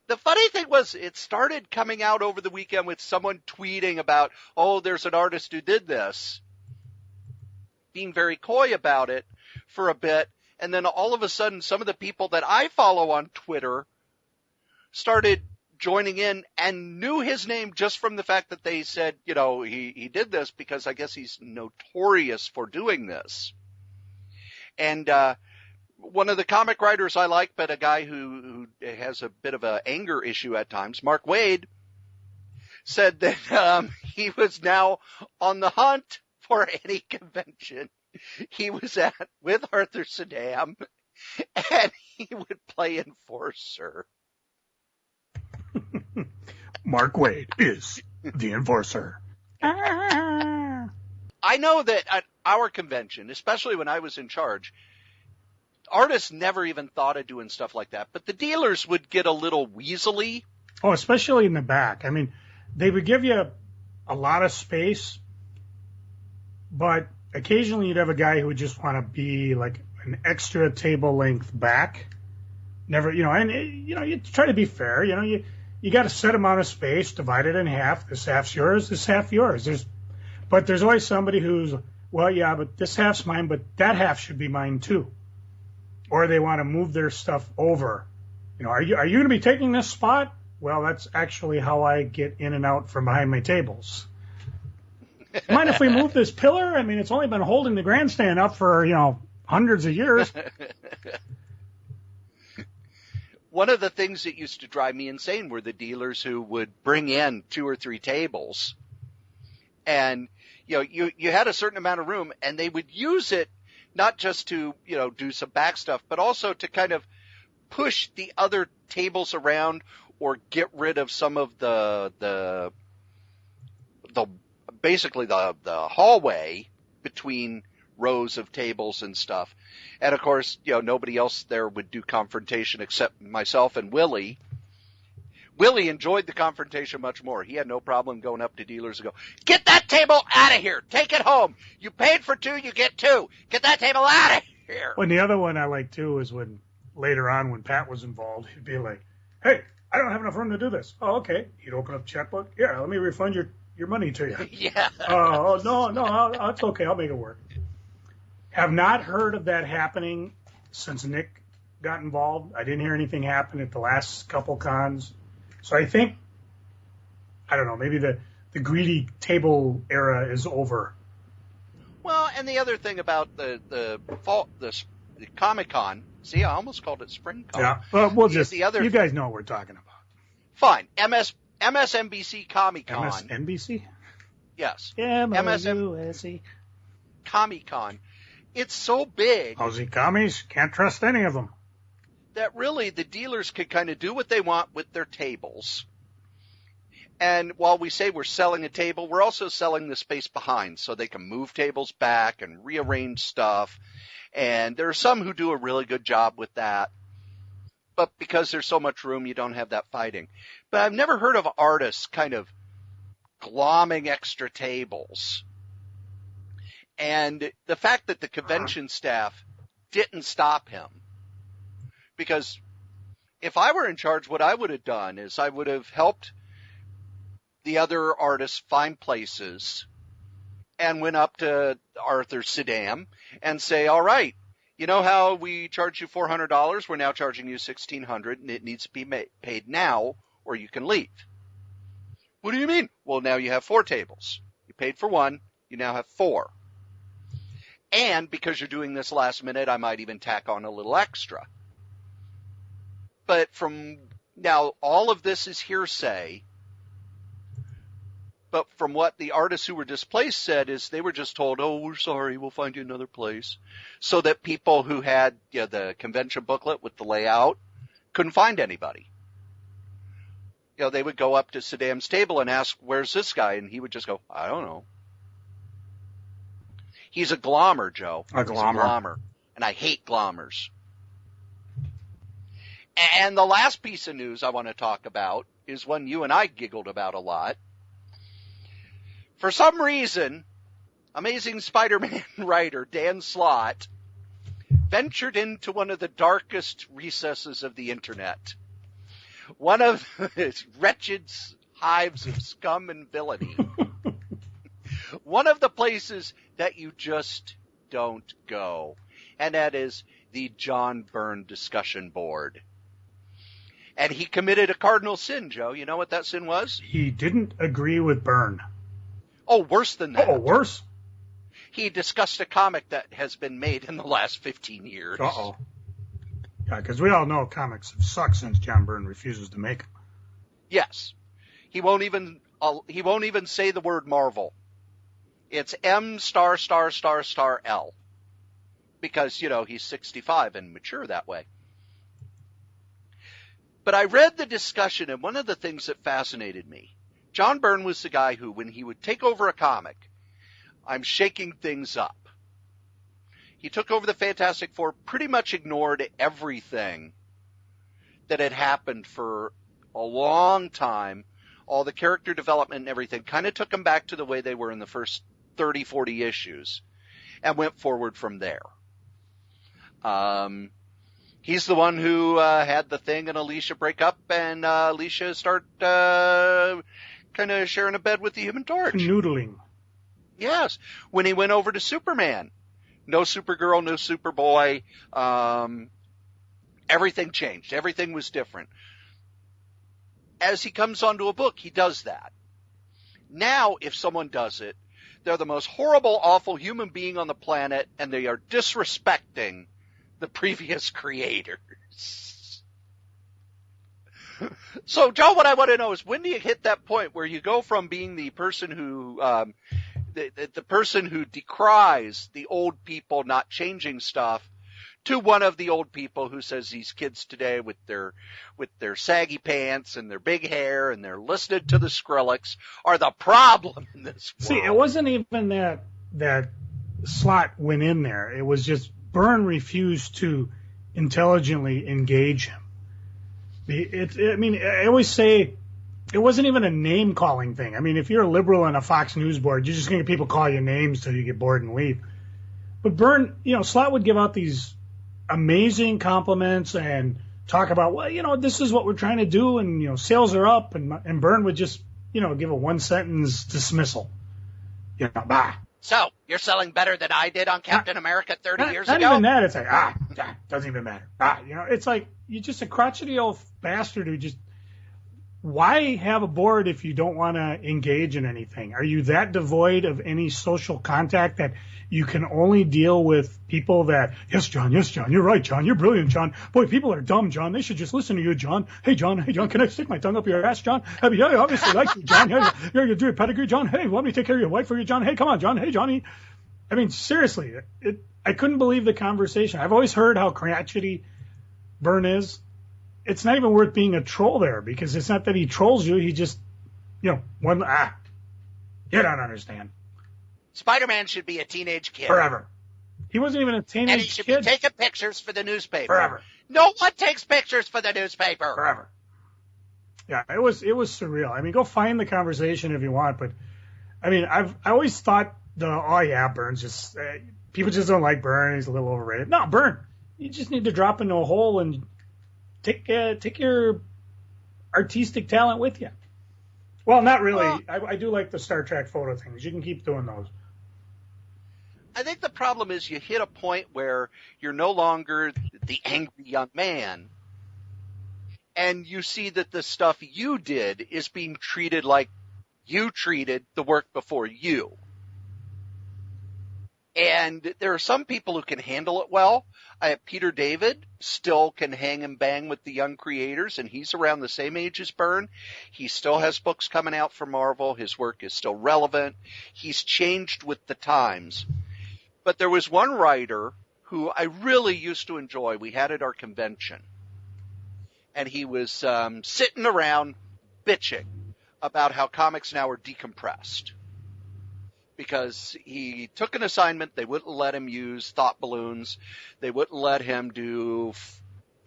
The funny thing was, it started coming out over the weekend with someone tweeting about, there's an artist who did this, being very coy about it for a bit. And then all of a sudden, some of the people that I follow on Twitter started joining in and knew his name just from the fact that they said, he did this, because I guess he's notorious for doing this. And one of the comic writers I like, but a guy who has a bit of an anger issue at times, Mark Waid, said that he was now on the hunt for any convention he was at with Arthur Soydam, and he would play enforcer. Mark Waid is the enforcer. I know that at our convention, especially when I was in charge, artists never even thought of doing stuff like that, but the dealers would get a little weaselly. Oh, especially in the back. I mean, they would give you a lot of space, but occasionally you'd have a guy who would just want to be like an extra table length back. Never, you try to be fair. You got a set amount of space, divide it in half. This half's yours, this half yours. But there's always somebody who's, but this half's mine, but that half should be mine too. Or they want to move their stuff over. Are you going to be taking this spot? Well, that's actually how I get in and out from behind my tables. Mind if we move this pillar? I mean, it's only been holding the grandstand up for, hundreds of years. One of the things that used to drive me insane were the dealers who would bring in 2 or 3 tables, and you had a certain amount of room, and they would use it not just to do some back stuff, but also to kind of push the other tables around or get rid of some of the basically the hallway between rows of tables and stuff. And of course, nobody else there would do confrontation except myself and Willie. Willie enjoyed the confrontation much more. He had no problem going up to dealers and go, "Get that table out of here. Take it home. You paid for 2, you get 2. Get that table out of here." Well, and the other one I like too is when later on when Pat was involved, he'd be like, "Hey, I don't have enough room to do this." "Oh, okay." He'd open up checkbook. "Yeah, let me refund your money to you." Yeah. "Oh, no, it's okay. I'll make it work." Have not heard of that happening since Nick got involved. I didn't hear anything happen at the last couple cons. So I think, I don't know, maybe the greedy table era is over. Well, and the other thing about the Comic-Con, See, I almost called it Spring Con. Yeah, well, you guys know what we're talking about. Fine. MSNBC Comic-Con. MSNBC? Yes. MSNBC. Comic-Con. It's so big. Aussie commies, can't trust any of them. That really the dealers could kind of do what they want with their tables. And while we say we're selling a table, we're also selling the space behind so they can move tables back and rearrange stuff. And there are some who do a really good job with that. But because there's so much room, you don't have that fighting. But I've never heard of artists kind of glomming extra tables. And the fact that the convention staff didn't stop him. Because if I were in charge, what I would have done is I would have helped the other artists find places and went up to Arthur Saddam and say, all right, you know how we charge you $400? We're now charging you $1,600, and it needs to be paid now or you can leave. What do you mean? Well, now you have 4 tables. You paid for 1. You now have 4. And because you're doing this last minute, I might even tack on a little extra. But now all of this is hearsay. But from what the artists who were displaced said is they were just told, oh, we're sorry, we'll find you another place. So that people who had the convention booklet with the layout couldn't find anybody. They would go up to Saddam's table and ask, where's this guy? And he would just go, I don't know. He's a glommer, Joe. A glommer. And I hate glommers. And the last piece of news I want to talk about is one you and I giggled about a lot. For some reason, Amazing Spider-Man writer Dan Slott ventured into one of the darkest recesses of the internet. One of its wretched hives of scum and villainy. One of the places that you just don't go. And that is the John Byrne discussion board. And he committed a cardinal sin, Joe. You know what that sin was? He didn't agree with Byrne. Oh, worse than that. Oh, worse? He discussed a comic that has been made in the last 15 years. Uh-oh. Yeah, because we all know comics have sucked since John Byrne refuses to make them. Yes. He won't even say the word Marvel. It's M******L. Because, he's 65 and mature that way. But I read the discussion, and one of the things that fascinated me, John Byrne was the guy who, when he would take over a comic, I'm shaking things up. He took over the Fantastic Four, pretty much ignored everything that had happened for a long time, all the character development and everything, kind of took them back to the way they were in the first 30, 40 issues, and went forward from there. He's the one who had the Thing and Alicia break up, and Alicia start kind of sharing a bed with the Human Torch. Noodling. Yes. When he went over to Superman, no Supergirl, no Superboy. Everything changed. Everything was different. As he comes onto a book, he does that. Now, if someone does it, they're the most horrible, awful human being on the planet, and they are disrespecting the previous creators. So, Joe, what I want to know is, when do you hit that point where you go from being the person who the person who decries the old people not changing stuff to one of the old people who says these kids today with their saggy pants and their big hair and they're listening to the Skrillex are the problem in this world? See, it wasn't even that Slott went in there. It was just Byrne refused to intelligently engage him. I always say it wasn't even a name-calling thing. I mean, if you're a liberal on a Fox News board, you're just going to get people call you names till you get bored and leave. But Byrne, Slott would give out these amazing compliments and talk about, well, this is what we're trying to do, and, sales are up, and Byrne would just, give a one-sentence dismissal. Bah. So, you're selling better than I did on Captain America 30 years ago? Not even that. It's like, doesn't even matter. It's like, you're just a crotchety old bastard who just why have a board if you don't want to engage in anything? Are you that devoid of any social contact that you can only deal with people that, yes, John, you're right, John, you're brilliant, John. Boy, people are dumb, John. They should just listen to you, John. Hey, John, can I stick my tongue up your ass, John? I mean, yeah, I obviously like you, John. Yeah, you do a pedigree, John. Hey, want me to take care of your wife for you, John? Hey, come on, John. Hey, Johnny. I mean, seriously, I couldn't believe the conversation. I've always heard how crotchety Byrne is. It's not even worth being a troll there, because it's not that he trolls you. He just, you don't understand. Spider-Man should be a teenage kid. Forever. He wasn't even a teenage kid. And he should be taking pictures for the newspaper. Forever. No one takes pictures for the newspaper. Forever. Yeah, it was surreal. I mean, go find the conversation if you want, but I mean, I always thought Byrne's just people just don't like Byrne. He's a little overrated. No, Byrne, you just need to drop into a hole and take your artistic talent with you. Well, not really. I do like the Star Trek photo things. You can keep doing those. I think the problem is you hit a point where you're no longer the angry young man, and you see that the stuff you did is being treated like you treated the work before you. And there are some people who can handle it well. Peter David still can hang and bang with the young creators, and he's around the same age as Byrne. He still has books coming out for Marvel. His work is still relevant. He's changed with the times. But there was one writer who I really used to enjoy. We had at our convention. And he was sitting around bitching about how comics now are decompressed. Because he took an assignment, they wouldn't let him use thought balloons. They wouldn't let him do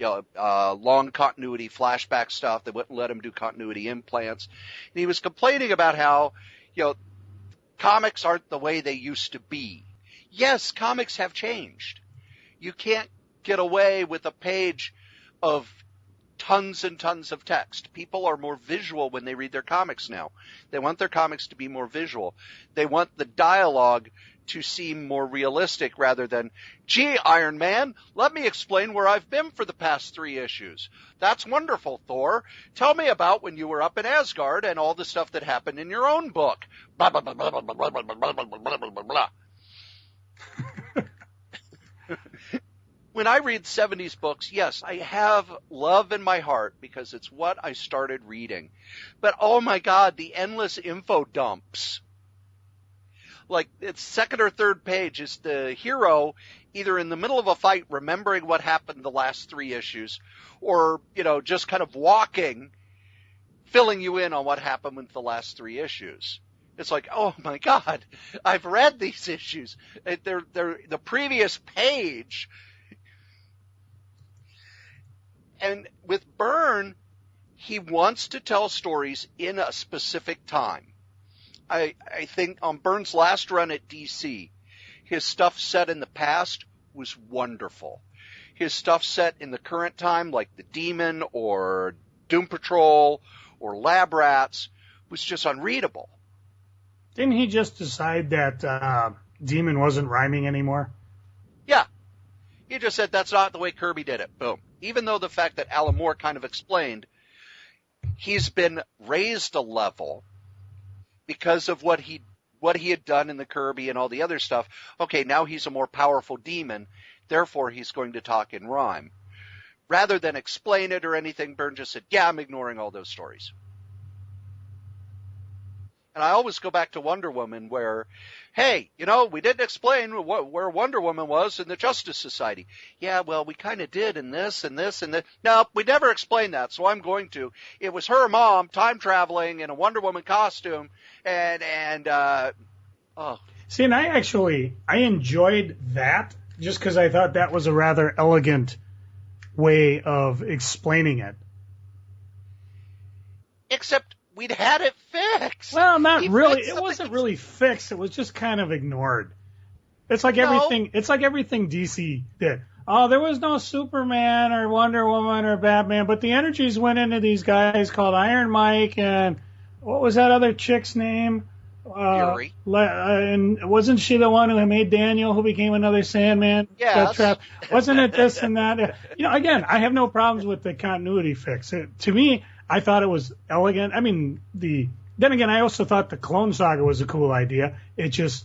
long continuity flashback stuff. They wouldn't let him do continuity implants. And he was complaining about how, comics aren't the way they used to be. Yes, comics have changed. You can't get away with a page of tons and tons of text. People are more visual when they read their comics now. They want their comics to be more visual. They want the dialogue to seem more realistic rather than, gee, Iron Man, let me explain where I've been for the past 3 issues. That's wonderful, Thor. Tell me about when you were up in Asgard and all the stuff that happened in your own book. Blah, blah, blah, blah, blah, blah, blah, blah, blah, blah, blah, blah, blah. When I read 70s books, yes, I have love in my heart because it's what I started reading. But, oh my God, the endless info dumps. Like, it's second or third page is the hero either in the middle of a fight remembering what happened the last 3 issues or, just kind of walking, filling you in on what happened with the last 3 issues. It's like, oh my God, I've read these issues. They're the previous page. And with Byrne, he wants to tell stories in a specific time. I think on Byrne's last run at DC, his stuff set in the past was wonderful. His stuff set in the current time, like The Demon or Doom Patrol or Lab Rats, was just unreadable. Didn't he just decide that Demon wasn't rhyming anymore? Yeah. He just said that's not the way Kirby did it. Boom. Even though the fact that Alan Moore kind of explained he's been raised a level because of what he had done in the Kirby and all the other stuff. Okay, now he's a more powerful demon, therefore he's going to talk in rhyme. Rather than explain it or anything, Byrne just said, yeah, I'm ignoring all those stories. And I always go back to Wonder Woman where, hey, we didn't explain where Wonder Woman was in the Justice Society. Yeah, well, we kind of did in this and this and that. No, we never explained that, so I'm going to. It was her mom time traveling in a Wonder Woman costume See, and I enjoyed that just because I thought that was a rather elegant way of explaining it. Except we'd had it fixed. Well, not really. It wasn't really fixed. It was just kind of ignored. It's like everything. It's like everything DC did. Oh, there was no Superman or Wonder Woman or Batman, but the energies went into these guys called Iron Mike and what was that other chick's name? Fury. And wasn't she the one who made Daniel, who became another Sandman? Yes. Wasn't it this and that? Again, I have no problems with the continuity fix. To me, I thought it was elegant. I mean, then again, I also thought the Clone Saga was a cool idea. It just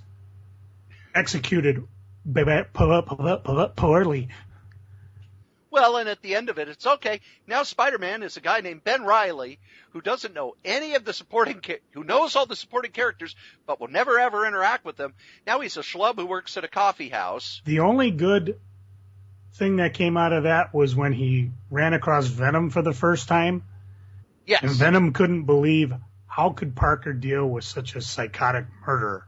executed poorly. Well, and at the end of it, it's okay. Now Spider-Man is a guy named Ben Reilly who doesn't know any of the who knows all the supporting characters, but will never ever interact with them. Now he's a schlub who works at a coffee house. The only good thing that came out of that was when he ran across Venom for the first time. Yes. And Venom couldn't believe how could Parker deal with such a psychotic murderer.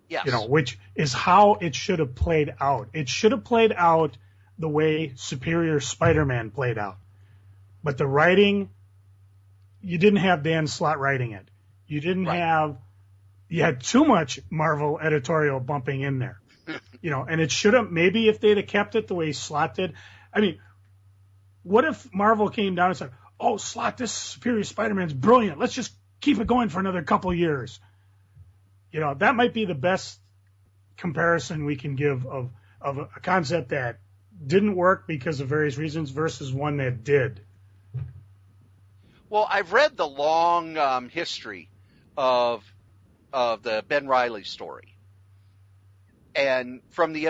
Yes. Which is how it should have played out. It should have played out the way Superior Spider-Man played out. But the writing, you didn't have Dan Slott writing it. You didn't have, you had too much Marvel editorial bumping in there. And it should have, maybe if they'd have kept it the way Slott did. I mean, what if Marvel came down and said, oh, Slott, this Superior Spider-Man's brilliant. Let's just keep it going for another couple years. That might be the best comparison we can give of a concept that didn't work because of various reasons versus one that did. Well, I've read the long history of the Ben Reilly story, and from the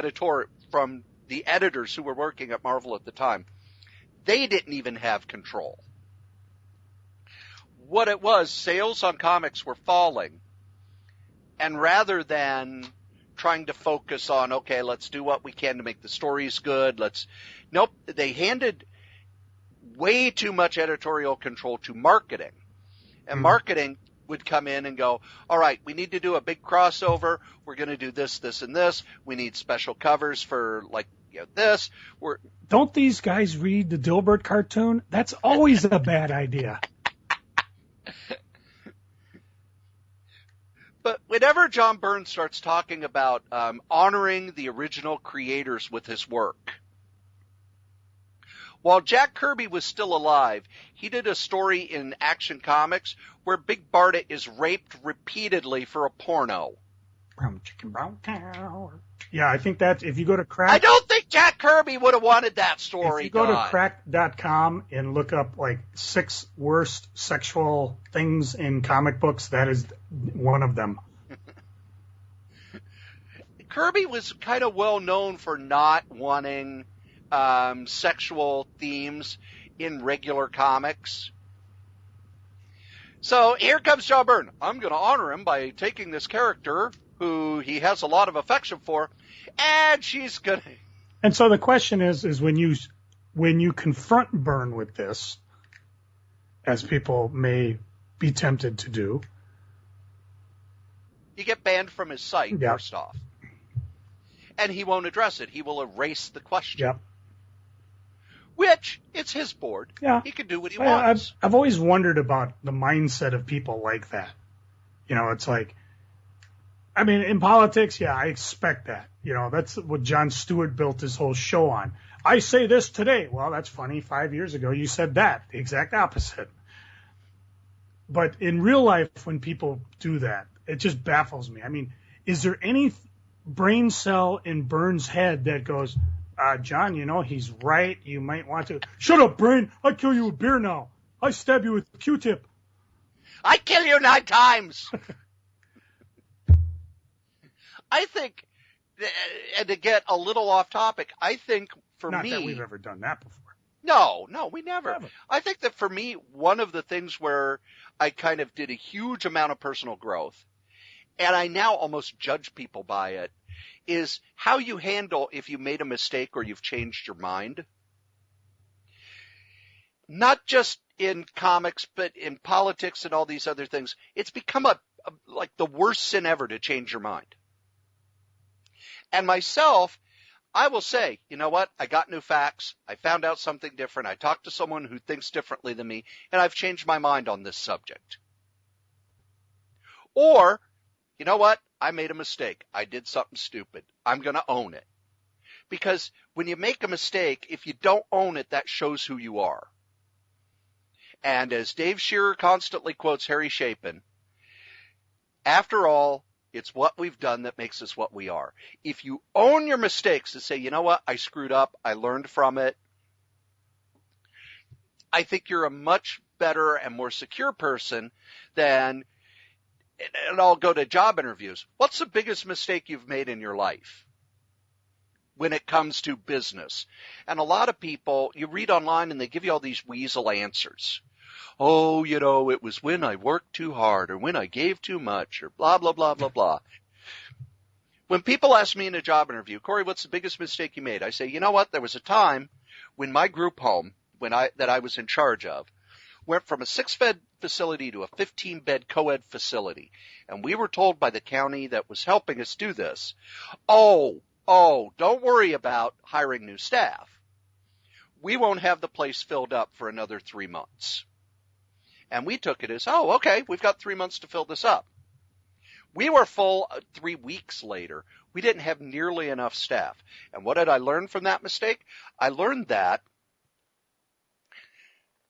editors who were working at Marvel at the time, they didn't even have control. What it was, sales on comics were falling, and rather than trying to focus on, okay, let's do what we can to make the stories good. Nope, they handed way too much editorial control to marketing. And marketing would come in and go, all right, we need to do a big crossover. We're going to do this, this, and this. We need special covers for this. Don't these guys read the Dilbert cartoon? That's always a bad idea. But whenever John Byrne starts talking about honoring the original creators with his work, while Jack Kirby was still alive, he did a story in Action Comics where Big Barda is raped repeatedly for a porno. Brown chicken, brown cow. Yeah, I think that if you go to Crack... I don't think Jack Kirby would have wanted that story. If you go to crack.com and look up 6 worst sexual things in comic books, that is one of them. Kirby was kind of well known for not wanting sexual themes in regular comics. So here comes John Byrne. I'm going to honor him by taking this character who he has a lot of affection for, and she's going to... And so the question is when you confront Byrne with this, as people may be tempted to do... You get banned from his site, first off. And he won't address it. He will erase the question. Yep. Which, it's his board. Yeah. He can do what he wants. I've always wondered about the mindset of people like that. It's in politics, I expect that. That's what Jon Stewart built his whole show on. I say this today. Well, that's funny. 5 years ago, you said that. The exact opposite. But in real life, when people do that, it just baffles me. Is there any brain cell in Byrne's head that goes, John, he's right. You might want to... Shut up, brain. I kill you with beer now. I stab you with a Q-tip. I kill you 9 times. I think, and to get a little off topic, I think for me... Not that we've ever done that before. No, we never. I think that for me, one of the things where I kind of did a huge amount of personal growth, and I now almost judge people by it, is how you handle if you made a mistake or you've changed your mind. Not just in comics, but in politics and all these other things. It's become like the worst sin ever to change your mind. And myself, I will say, you know what? I got new facts. I found out something different. I talked to someone who thinks differently than me, and I've changed my mind on this subject. Or, you know what? I made a mistake. I did something stupid. I'm going to own it. Because when you make a mistake, if you don't own it, that shows who you are. And as Dave Shearer constantly quotes Harry Chapin, after all, it's what we've done that makes us what we are. If you own your mistakes and say, you know what, I screwed up, I learned from it, I think you're a much better and more secure person than, and I'll go to job interviews. What's the biggest mistake you've made in your life when it comes to business? And a lot of people, you read online and they give you all these weasel answers. Oh, it was when I worked too hard or when I gave too much or blah, blah, blah, blah, blah. When people ask me in a job interview, Cory, what's the biggest mistake you made? I say, you know what? There was a time when my group home that I was in charge of went from a 6-bed facility to a 15-bed co-ed facility. And we were told by the county that was helping us do this, oh, don't worry about hiring new staff. We won't have the place filled up for another 3 months. And we took it as, oh, okay, we've got 3 months to fill this up. We were full 3 weeks later. We didn't have nearly enough staff. And what did I learn from that mistake? I learned that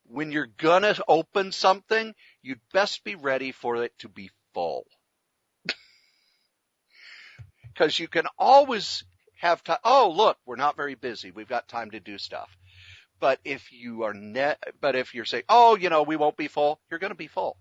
when you're going to open something, you'd best be ready for it to be full. Because you can always have time. Oh, look, we're not very busy. We've got time to do stuff. But if you're saying, oh, we won't be full, you're going to be full.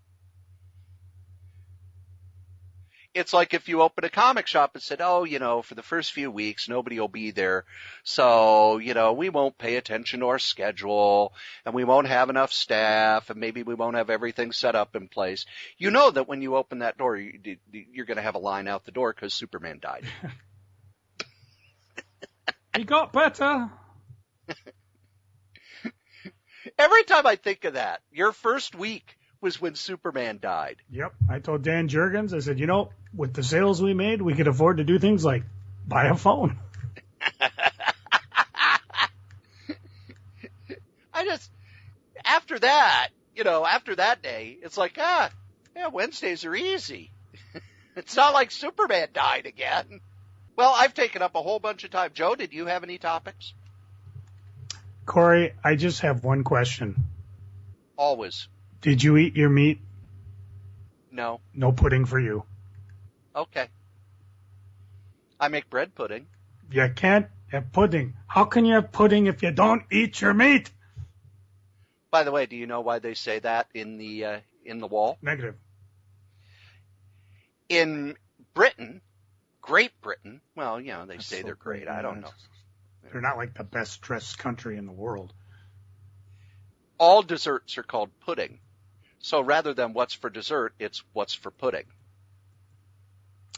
It's like if you open a comic shop and said, oh, for the first few weeks, nobody will be there. So, we won't pay attention to our schedule and we won't have enough staff and maybe we won't have everything set up in place. You know that when you open that door, you're going to have a line out the door because Superman died. He got better. Every time I think of that, your first week was when Superman died. Yep. I told Dan Jurgens, I said, with the sales we made, we could afford to do things like buy a phone. After that day, it's like, Wednesdays are easy. It's not like Superman died again. Well, I've taken up a whole bunch of time. Joe, did you have any topics? Cory, I just have one question. Always. Did you eat your meat? No. No pudding for you. Okay. I make bread pudding. You can't have pudding. How can you have pudding if you don't eat your meat? By the way, do you know why they say that in the wall? Negative. In Britain, Great Britain, well, they say so they're great. I don't know. They're not like the best dressed country in the world. All desserts are called pudding. So rather than what's for dessert, it's what's for pudding.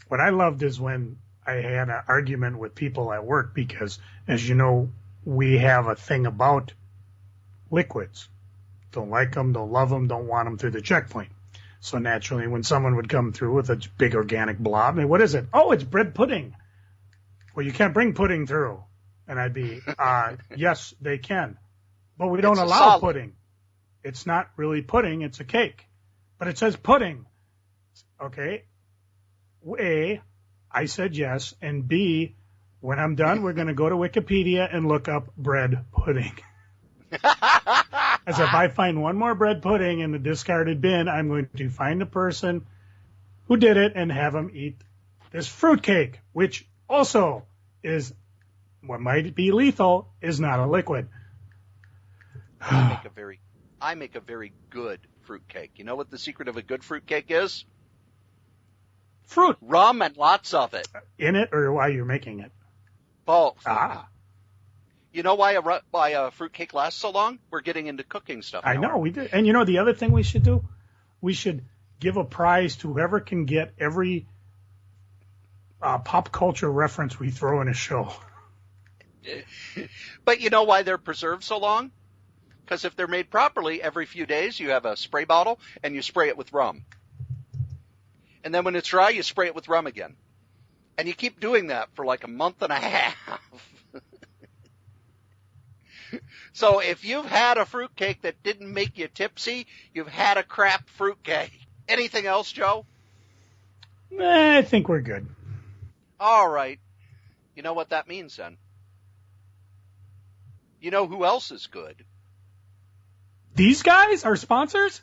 What I loved is when I had an argument with people at work because, as you know, we have a thing about liquids. Don't like them, don't love them, don't want them through the checkpoint. So naturally, when someone would come through with a big organic blob, what is it? Oh, it's bread pudding. Well, you can't bring pudding through. And I'd be, yes, they can. But we don't allow pudding. It's not really pudding, it's a cake. But it says pudding. Okay. A, I said yes. And B, when I'm done, we're going to go to Wikipedia and look up bread pudding. As if I find one more bread pudding in the discarded bin, I'm going to find the person who did it and have them eat this fruitcake, which also is what might be lethal, is not a liquid. I make a very good fruitcake. You know what the secret of a good fruitcake is? Fruit. Rum and lots of it. In it or while you're making it? Both. Ah. You know why a fruitcake lasts so long? We're getting into cooking stuff now. I know, we did. And the other thing we should do? We should give a prize to whoever can get every pop culture reference we throw in a show. But you know why they're preserved so long? Because if they're made properly, every few days you have a spray bottle and you spray it with rum. And then when it's dry, you spray it with rum again. And you keep doing that for like a month and a half. So if you've had a fruitcake that didn't make you tipsy, you've had a crap fruitcake. Anything else, Joe? I think we're good. All right. You know what that means then? You know who else is good? These guys, our sponsors?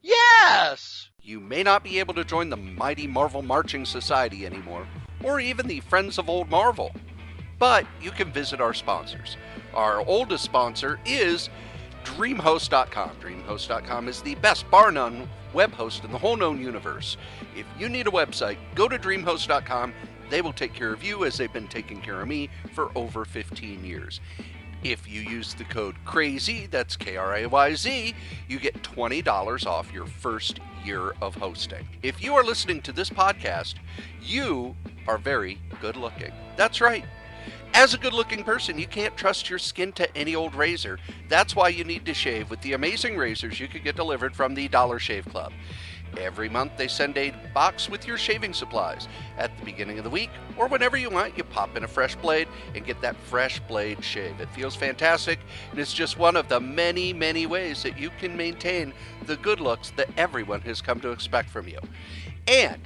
Yes! You may not be able to join the mighty Marvel Marching Society anymore, or even the Friends of Old Marvel, but you can visit our sponsors. Our oldest sponsor is DreamHost.com. DreamHost.com is the best, bar none, web host in the whole known universe. If you need a website, go to DreamHost.com. They will take care of you as they've been taking care of me for over 15 years. If you use the code CRAYZ, that's K-R-A-Y-Z, you get $20 off your first year of hosting. If you are listening to this podcast, you are very good looking. That's right. As a good-looking person, you can't trust your skin to any old razor. That's why you need to shave with the amazing razors you can get delivered from the Dollar Shave Club. Every month, they send a box with your shaving supplies. At the beginning of the week, or whenever you want, you pop in a fresh blade and get that fresh blade shave. It feels fantastic, and it's just one of the many, many ways that you can maintain the good looks that everyone has come to expect from you. And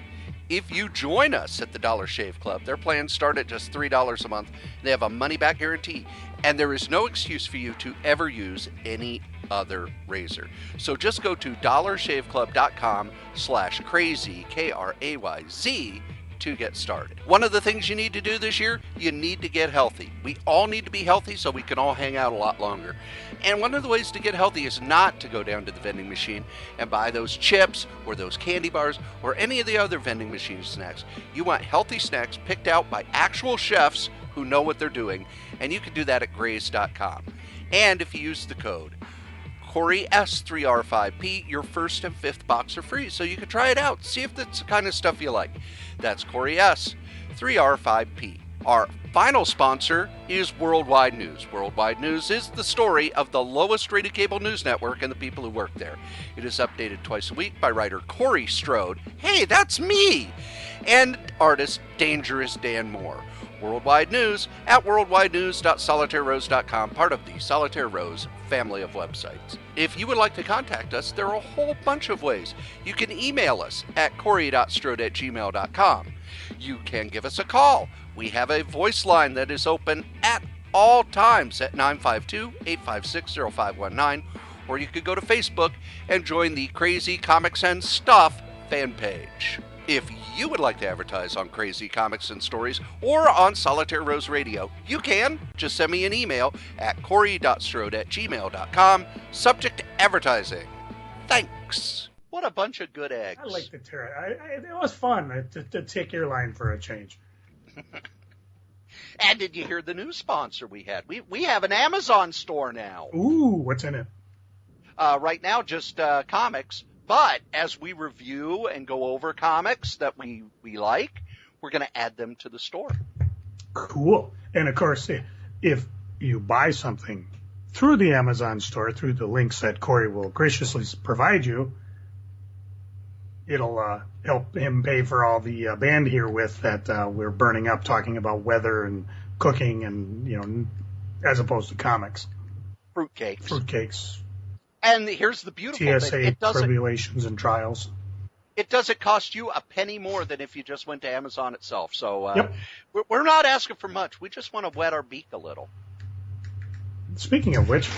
if you join us at the Dollar Shave Club, their plans start at just $3 a month. They have a money-back guarantee, and there is no excuse for you to ever use any other razor. So just go to dollarshaveclub.com/crazy, K-R-A-Y-Z, to get started. One of the things you need to do this year, you need to get healthy. We all need to be healthy so we can all hang out a lot longer. And one of the ways to get healthy is not to go down to the vending machine and buy those chips or those candy bars or any of the other vending machine snacks. You want healthy snacks picked out by actual chefs who know what they're doing, and you can do that at graze.com. And if you use the code Cory S3R5P, your first and fifth box are free, so you can try it out. See if that's the kind of stuff you like. That's Cory S3R5P. Our final sponsor is Worldwide News. Worldwide News is the story of the lowest rated cable news network and the people who work there. It is updated twice a week by writer Cory Strode. Hey, that's me! And artist Dangerous Dan Moore. Worldwide News at worldwidenews.solitairerose.com, part of the Solitaire Rose family of websites. If you would like to contact us, there are a whole bunch of ways. You can email us at cory.strode@gmail.com. You can give us a call. We have a voice line that is open at all times at 952-856-0519, or you could go to Facebook and join the Crazy Comics and Stuff fan page. If you would like to advertise on Crazy Comics and Stories or on Solitaire Rose Radio, you can. Just send me an email at cory.strode@gmail.com, subject advertising. Thanks. What a bunch of good eggs. I like the tear. It was fun to take your line for a change. And did you hear the new sponsor we had? We have an Amazon store now. Ooh, what's in it? Right now, just comics. But as we review and go over comics that we like, we're going to add them to the store. Cool. And, of course, if you buy something through the Amazon store, through the links that Cory will graciously provide you, it'll help him pay for all the band here with that we're burning up talking about weather and cooking and, as opposed to comics. Fruitcakes. And here's the beautiful TSA thing. It tribulations and trials. It doesn't cost you a penny more than if you just went to Amazon itself. So yep. We're not asking for much. We just want to wet our beak a little. Speaking of which,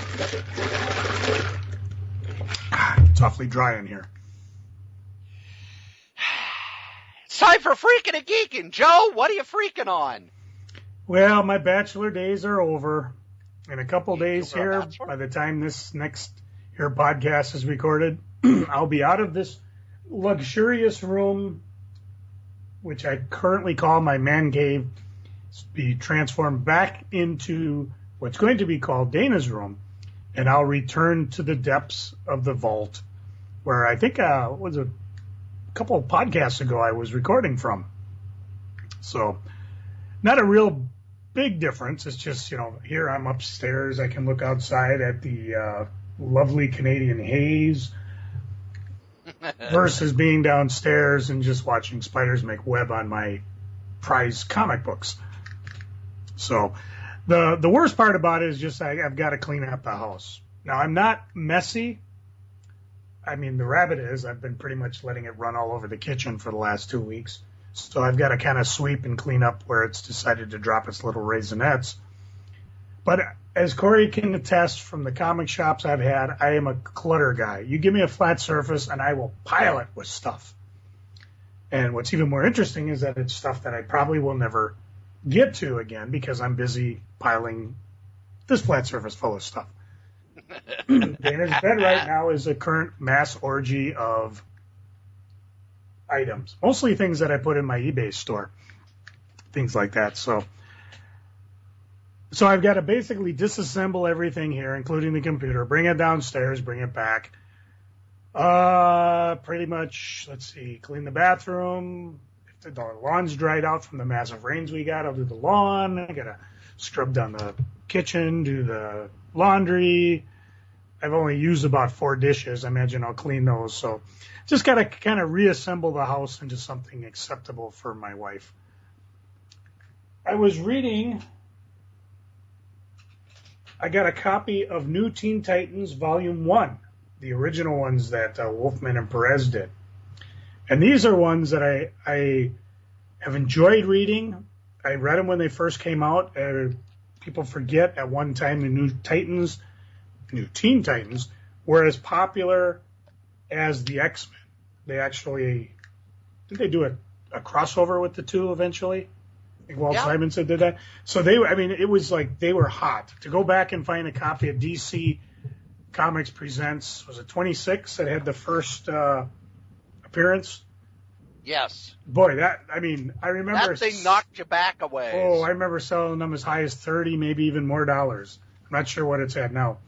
it's awfully dry in here. It's time for Freaking and Geeking. Joe, what are you freaking on? Well, my bachelor days are over. In a couple days here, by the time this next podcast is recorded, I'll be out of this luxurious room, which I currently call my man cave, be transformed back into what's going to be called Dana's room, and I'll return to the depths of the vault, where I think was a couple of podcasts ago I was recording from. So, not a real big difference. It's just, here I'm upstairs. I can look outside at the lovely Canadian haze versus being downstairs and just watching spiders make web on my prized comic books. So the worst part about it is just I've got to clean up the house. Now, I'm not messy. I mean, the rabbit is. I've been pretty much letting it run all over the kitchen for the last 2 weeks. So I've got to kind of sweep and clean up where it's decided to drop its little raisinets. But as Cory can attest from the comic shops I've had, I am a clutter guy. You give me a flat surface and I will pile it with stuff. And what's even more interesting is that it's stuff that I probably will never get to again because I'm busy piling this flat surface full of stuff. Dana's bed right now is a current mass orgy of items, mostly things that I put in my eBay store, things like that. So I've got to basically disassemble everything here, including the computer, bring it downstairs, bring it back. Pretty much, let's see, clean the bathroom. If the lawn's dried out from the massive rains we got, I'll do the lawn. I got to scrub down the kitchen, do the laundry. I've only used about 4 dishes. I imagine I'll clean those. So just got to kind of reassemble the house into something acceptable for my wife. I was reading, I got a copy of New Teen Titans Volume 1, the original ones that Wolfman and Perez did. And these are ones that I have enjoyed reading. I read them when they first came out. People forget at one time the New Teen Titans were as popular as the X-Men. Did they do a crossover with the two eventually? I think Walt Simonson did that. So it was like they were hot. To go back and find a copy of DC Comics Presents, was it 26 that had the first appearance? Yes. Boy, I remember. That thing knocked you back away. Oh, I remember selling them as high as 30, maybe even more dollars. I'm not sure what it's at now.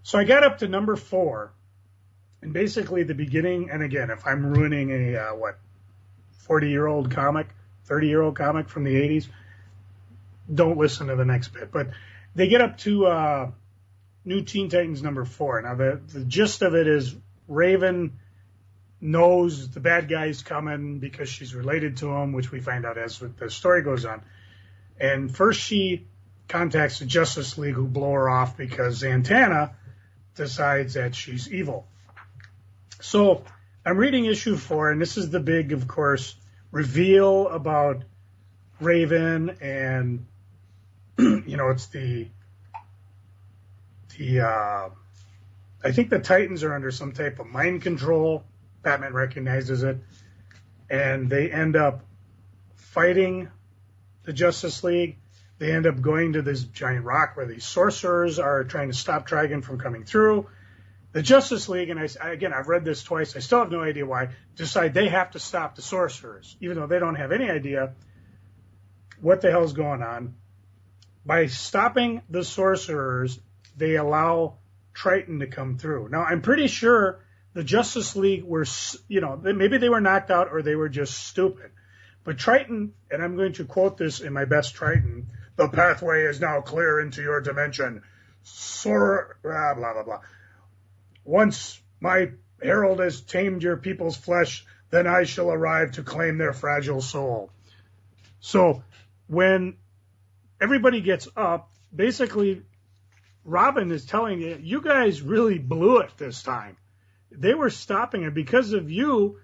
So I got up to number 4, and basically the beginning, and again, if I'm ruining a, 40-year-old comic, 30-year-old comic from the 80s, don't listen to the next bit. But they get up to New Teen Titans number 4. Now, the gist of it is Raven knows the bad guy's coming because she's related to him, which we find out as the story goes on. And first she contacts the Justice League, who blow her off because Zatanna decides that she's evil. So I'm reading issue 4, and this is the big, of course, reveal about Raven, and it's I think the Titans are under some type of mind control. Batman recognizes it, and they end up fighting the Justice League. They end up going to this giant rock where these sorcerers are trying to stop Trigon from coming through. The Justice League, and I've read this twice, I still have no idea why, decide they have to stop the sorcerers, even though they don't have any idea what the hell's going on. By stopping the sorcerers, they allow Triton to come through. Now, I'm pretty sure the Justice League were, maybe they were knocked out or they were just stupid. But Triton, and I'm going to quote this in my best Triton, "The pathway is now clear into your dimension. Blah, blah, blah. Once my herald has tamed your people's flesh, then I shall arrive to claim their fragile soul." So when everybody gets up, basically Robin is telling you guys really blew it this time. They were stopping it. Because of you,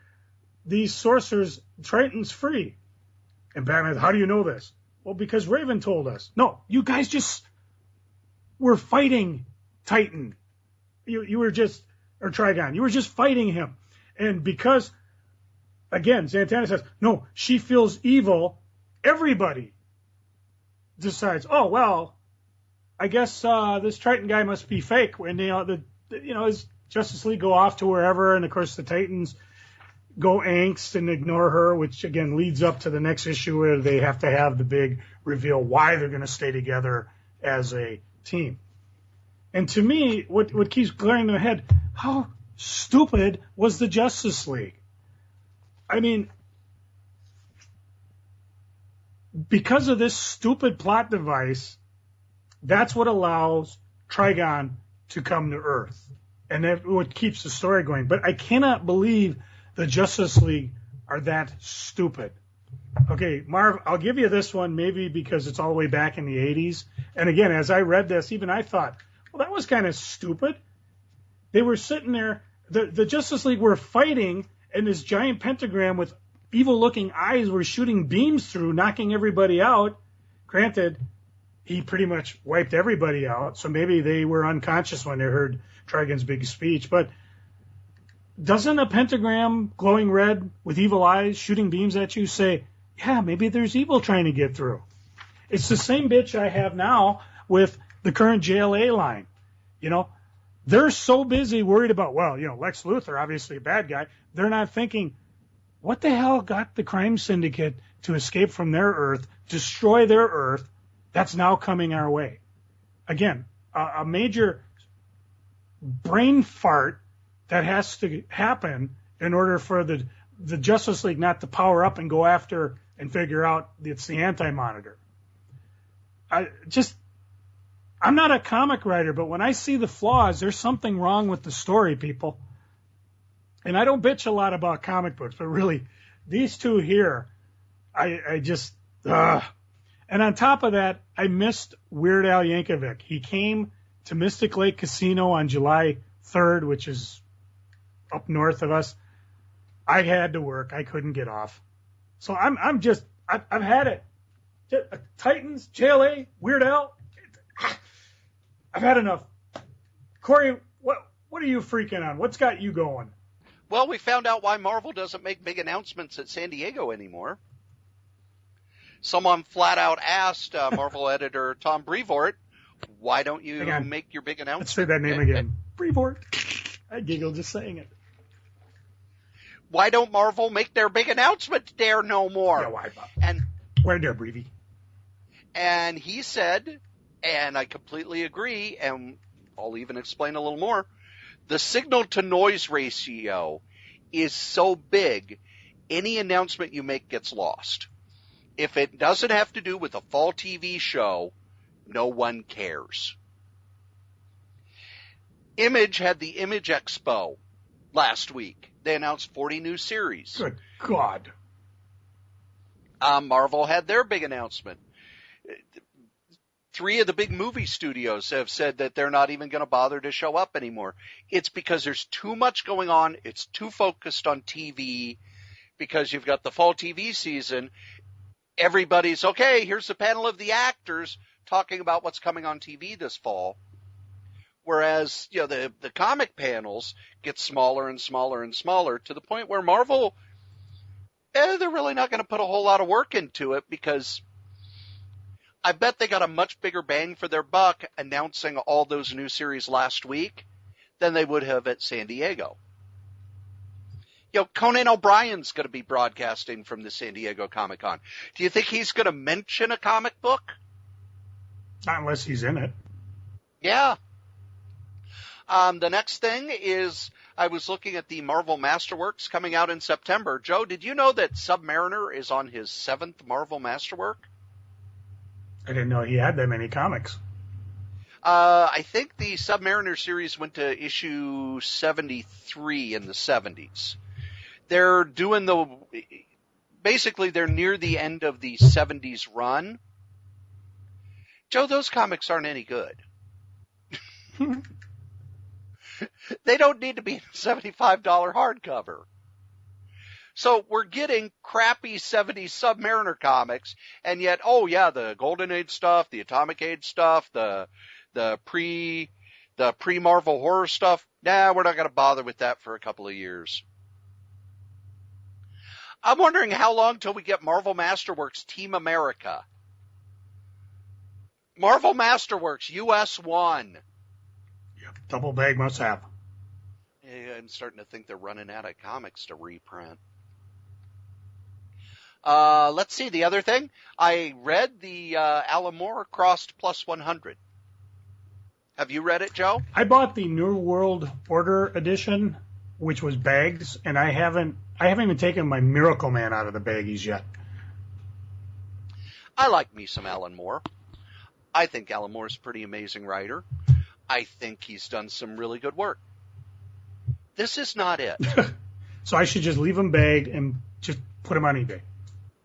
these sorcerers, Triton's free. And Batman, how do you know this? Well, because Raven told us. No, you guys just were fighting Titan. You were just, or Trigon, you were just fighting him. And because, again, Zatanna says, no, she feels evil, everybody decides, oh, well, I guess this Triton guy must be fake. When his Justice League go off to wherever, and of course the Titans go angst and ignore her, which again leads up to the next issue where they have to have the big reveal why they're going to stay together as a team. And to me, what keeps glaring in my head, how stupid was the Justice League? I mean, because of this stupid plot device, that's what allows Trigon to come to Earth. And that's what keeps the story going. But I cannot believe the Justice League are that stupid. Okay, Marv, I'll give you this one maybe because it's all the way back in the 80s. And again, as I read this, even I thought, well, that was kind of stupid. They were sitting there, the Justice League were fighting, and this giant pentagram with evil-looking eyes were shooting beams through, knocking everybody out. Granted, he pretty much wiped everybody out, so maybe they were unconscious when they heard Trigon's big speech. But doesn't a pentagram glowing red with evil eyes shooting beams at you say, yeah, maybe there's evil trying to get through? It's the same bitch I have now with the current JLA line. You know, they're so busy worried about, Lex Luthor, obviously a bad guy. They're not thinking, what the hell got the crime syndicate to escape from their Earth, destroy their Earth, that's now coming our way? Again, a major brain fart that has to happen in order for the Justice League not to power up and go after and figure out it's the Anti-Monitor. I'm not a comic writer, but when I see the flaws, there's something wrong with the story, people. And I don't bitch a lot about comic books, but really, these two here, I just, ugh. And on top of that, I missed Weird Al Yankovic. He came to Mystic Lake Casino on July 3rd, which is up north of us. I had to work. I couldn't get off. So I've had it. Titans, JLA, Weird Al. I've had enough. Cory, what are you freaking on? What's got you going? Well, we found out why Marvel doesn't make big announcements at San Diego anymore. Someone flat out asked Marvel editor Tom Brevoort, why don't you make your big announcement? Let's say that name again. Brevoort. I giggled just saying it. Why don't Marvel make their big announcement there no more? Yeah, why? And where there, Brevy? And he said, and I completely agree, and I'll even explain a little more, the signal-to-noise ratio is so big, any announcement you make gets lost. If it doesn't have to do with a fall TV show, no one cares. Image had the Image Expo last week. They announced 40 new series. Good God. Marvel had their big announcement. 3 of the big movie studios have said that they're not even going to bother to show up anymore. It's because there's too much going on. It's too focused on TV because you've got the fall TV season. Everybody's, okay, here's the panel of the actors talking about what's coming on TV this fall. Whereas, the comic panels get smaller and smaller and smaller to the point where Marvel, they're really not going to put a whole lot of work into it because I bet they got a much bigger bang for their buck announcing all those new series last week than they would have at San Diego. Conan O'Brien's going to be broadcasting from the San Diego Comic-Con. Do you think he's going to mention a comic book? Not unless he's in it. Yeah. The next thing is I was looking at the Marvel Masterworks coming out in September. Joe, did you know that Submariner is on his 7th Marvel Masterwork? I didn't know he had that many comics. I think the Submariner series went to issue 73 in the 70s. They're doing basically they're near the end of the 70s run. Joe, those comics aren't any good. They don't need to be a $75 hardcover. So we're getting crappy 70s Submariner comics, and yet, the Golden Age stuff, the Atomic Age stuff, the pre-Marvel horror stuff, we're not going to bother with that for a couple of years. I'm wondering how long till we get Marvel Masterworks Team America. Marvel Masterworks US 1. Yep, double bag must have. I'm starting to think they're running out of comics to reprint. Let's see, the other thing. I read the Alan Moore Crossed Plus 100. Have you read it, Joe? I bought the New World Order edition, which was bags, and I haven't even taken my Miracle Man out of the baggies yet. I like me some Alan Moore. I think Alan Moore's a pretty amazing writer. I think he's done some really good work. This is not it. So I should just leave them bagged and just put them on eBay.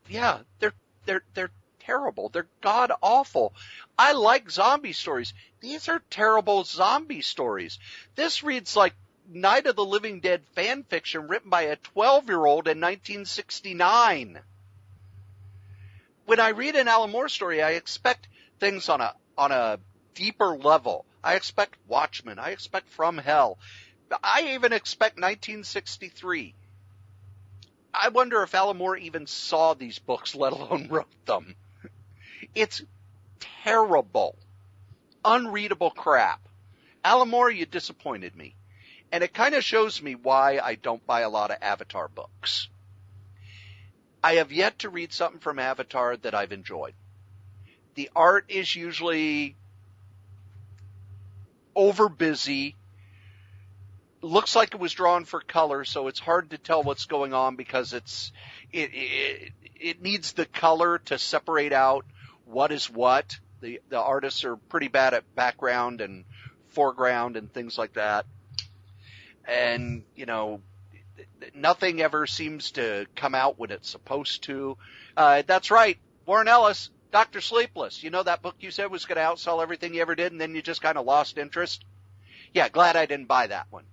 Yeah, they're terrible. They're god awful. I like zombie stories. These are terrible zombie stories. This reads like Night of the Living Dead fan fiction written by a 12-year-old in 1969. When I read an Alan Moore story, I expect things on a deeper level. I expect Watchmen. I expect From Hell. I even expect 1963. I wonder if Alan Moore even saw these books, let alone wrote them. It's terrible, unreadable crap. Alan Moore, you disappointed me. And it kind of shows me why I don't buy a lot of Avatar books. I have yet to read something from Avatar that I've enjoyed. The art is usually over busy. Looks like it was drawn for color, so it's hard to tell what's going on because it needs the color to separate out what is what. The artists are pretty bad at background and foreground and things like that. And, nothing ever seems to come out when it's supposed to. That's right. Warren Ellis, Dr. Sleepless. You know that book you said was going to outsell everything you ever did, and then you just kind of lost interest? Yeah, glad I didn't buy that one.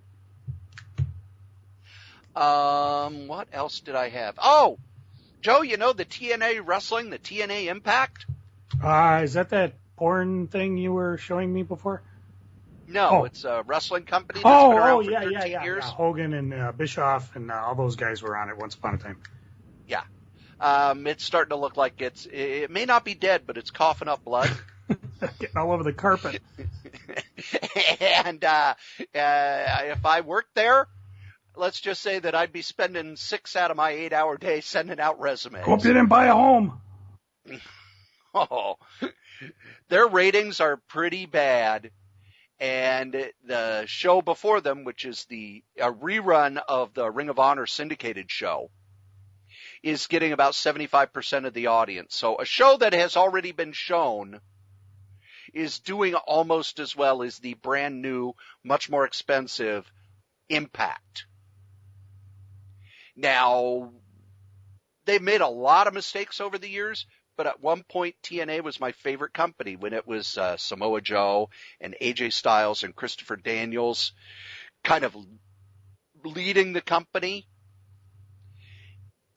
What else did I have? Oh, Joe, you know the TNA wrestling, the TNA Impact? Is that porn thing you were showing me before? No, It's a wrestling company that's been around for 13 years. Yeah. Hogan and Bischoff and all those guys were on it once upon a time. Yeah. It's starting to look like it may not be dead, but it's coughing up blood. Getting all over the carpet. And if I worked there, let's just say that I'd be spending 6 out of my 8-hour day sending out resumes. Hope you didn't buy a home. Oh, their ratings are pretty bad. And the show before them, which is a rerun of the Ring of Honor syndicated show, is getting about 75% of the audience. So a show that has already been shown is doing almost as well as the brand new, much more expensive Impact. Now, they've made a lot of mistakes over the years, but at one point TNA was my favorite company when it was Samoa Joe and AJ Styles and Christopher Daniels kind of leading the company.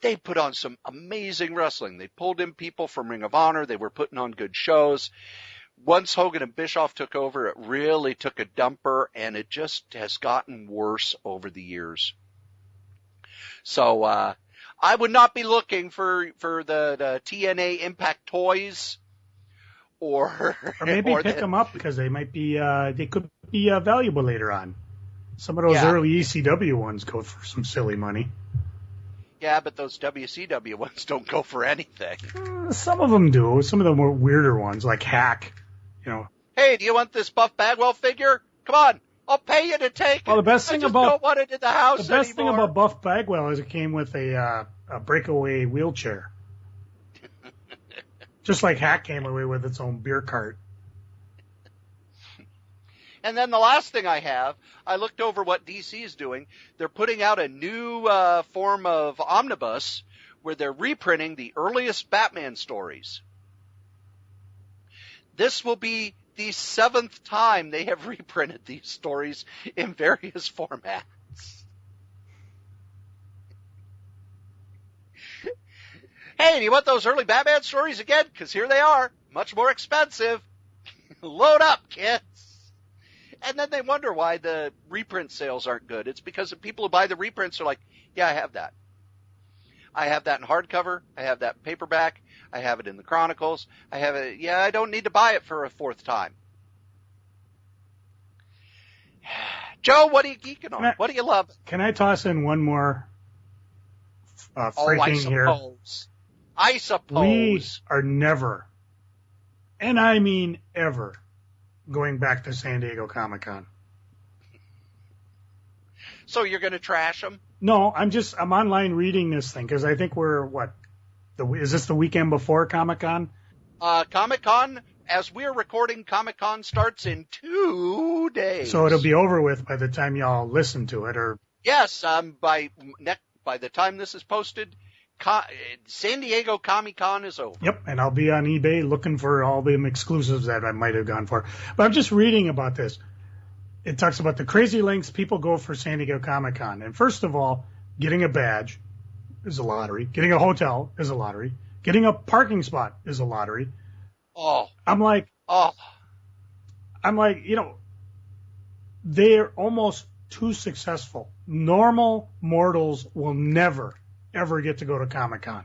They put on some amazing wrestling. They pulled in people from Ring of Honor. They were putting on good shows. Once Hogan and Bischoff took over, it really took a dumper, and it just has gotten worse over the years. So I would not be looking for the TNA Impact toys or maybe pick them up because they might be they could be valuable later on. Some of those early ECW ones go for some silly money. Yeah, but those WCW ones don't go for anything. Some of them do. Some of them were weirder ones, like Hack. Hey, do you want this Buff Bagwell figure? Come on, I'll pay you to take it. Well, the best thing don't want it in the house the best anymore. thing about Buff Bagwell is it came with a breakaway wheelchair. Just like Hack came away with its own beer cart. And then the last thing I looked over what DC is doing. They're putting out a new form of omnibus where they're reprinting the earliest Batman stories. This will be the 7th time they have reprinted these stories in various formats. Hey, do you want those early Batman stories again? Because here they are, much more expensive. Load up, kids. And then they wonder why the reprint sales aren't good. It's because the people who buy the reprints are like, yeah, I have that. I have that in hardcover. I have that in paperback. I have it in the Chronicles. I have it. Yeah, I don't need to buy it for a 4th time. Joe, what are you geeking on? What do you love? Can I toss in one more I suppose. I suppose. We are never, and I mean ever, going back to San Diego Comic-Con. So you're going to trash them? No, I'm online reading this thing because I think we're is this the weekend before Comic-Con? Comic-Con, as we're recording, Comic-Con starts in 2 days. So it'll be over with by the time y'all listen to it, or? Yes, by the time this is posted, San Diego Comic-Con is over. Yep, and I'll be on eBay looking for all the exclusives that I might have gone for. But I'm just reading about this. It talks about the crazy lengths people go for San Diego Comic-Con. And first of all, getting a badge is a lottery. Getting a hotel is a lottery. Getting a parking spot is a lottery. Oh. I'm like, they're almost too successful. Normal mortals will never, ever get to go to Comic-Con.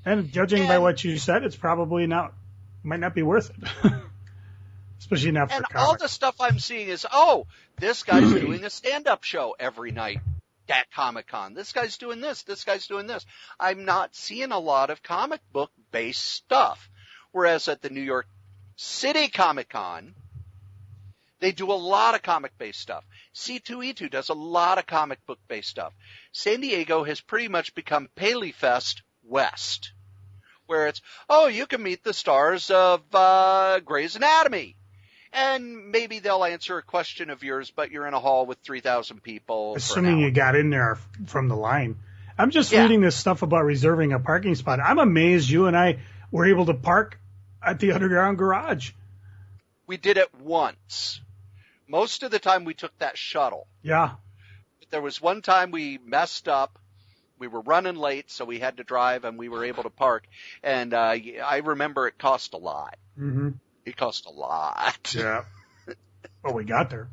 And judging by what you said, it's probably might not be worth it. especially not for And comics. all the stuff I'm seeing is, oh, this guy's doing a stand-up show every night at Comic-Con. This guy's doing this. This guy's doing this. I'm not seeing a lot of comic book-based stuff. Whereas at the New York City Comic-Con, they do a lot of comic-based stuff. C2E2 does a lot of comic book-based stuff. San Diego has pretty much become PaleyFest West, where it's, oh, you can meet the stars of Grey's Anatomy. And maybe they'll answer a question of yours, but you're in a hall with 3,000 people. Assuming you got in there from the line. I'm just reading this stuff about reserving a parking spot. I'm amazed you and I were able to park at the underground garage. We did it once. Most of the time we took that shuttle. Yeah. But there was one time we messed up. We were running late, so we had to drive, and we were able to park. And I remember it cost a lot. Mm-hmm. It cost a lot. Yeah. Well, we got there.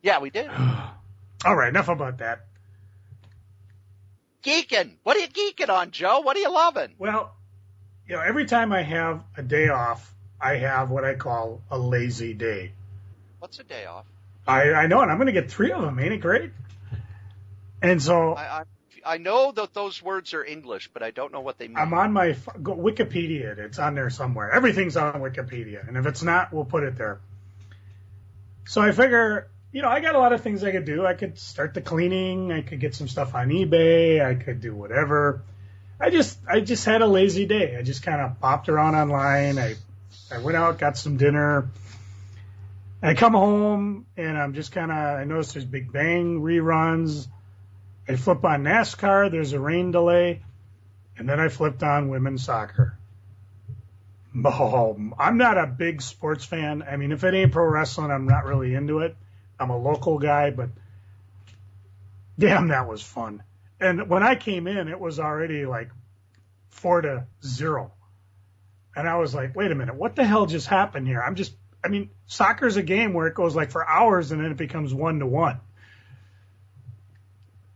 Yeah, we did. All right, enough about that. Geeking. What are you geeking on, Joe? What are you loving? Well, every time I have a day off, I have what I call a lazy day. What's a day off? I know, and I'm going to get 3 of them. Ain't it great? And so I know that those words are English, but I don't know what they mean. I'm on my Wikipedia. It's on there somewhere. Everything's on Wikipedia. And if it's not, we'll put it there. So I figure, I got a lot of things I could do. I could start the cleaning. I could get some stuff on eBay. I could do whatever. I just had a lazy day. I just kind of popped around online. I went out, got some dinner. I come home, and I'm just I noticed there's Big Bang reruns. I flip on NASCAR, there's a rain delay, and then I flipped on women's soccer. Oh, I'm not a big sports fan. I mean, if it ain't pro wrestling, I'm not really into it. I'm a local guy, but damn, that was fun. And when I came in, it was already like 4-0. And I was like, wait a minute, what the hell just happened here? Soccer's a game where it goes like for hours and then it becomes 1-1.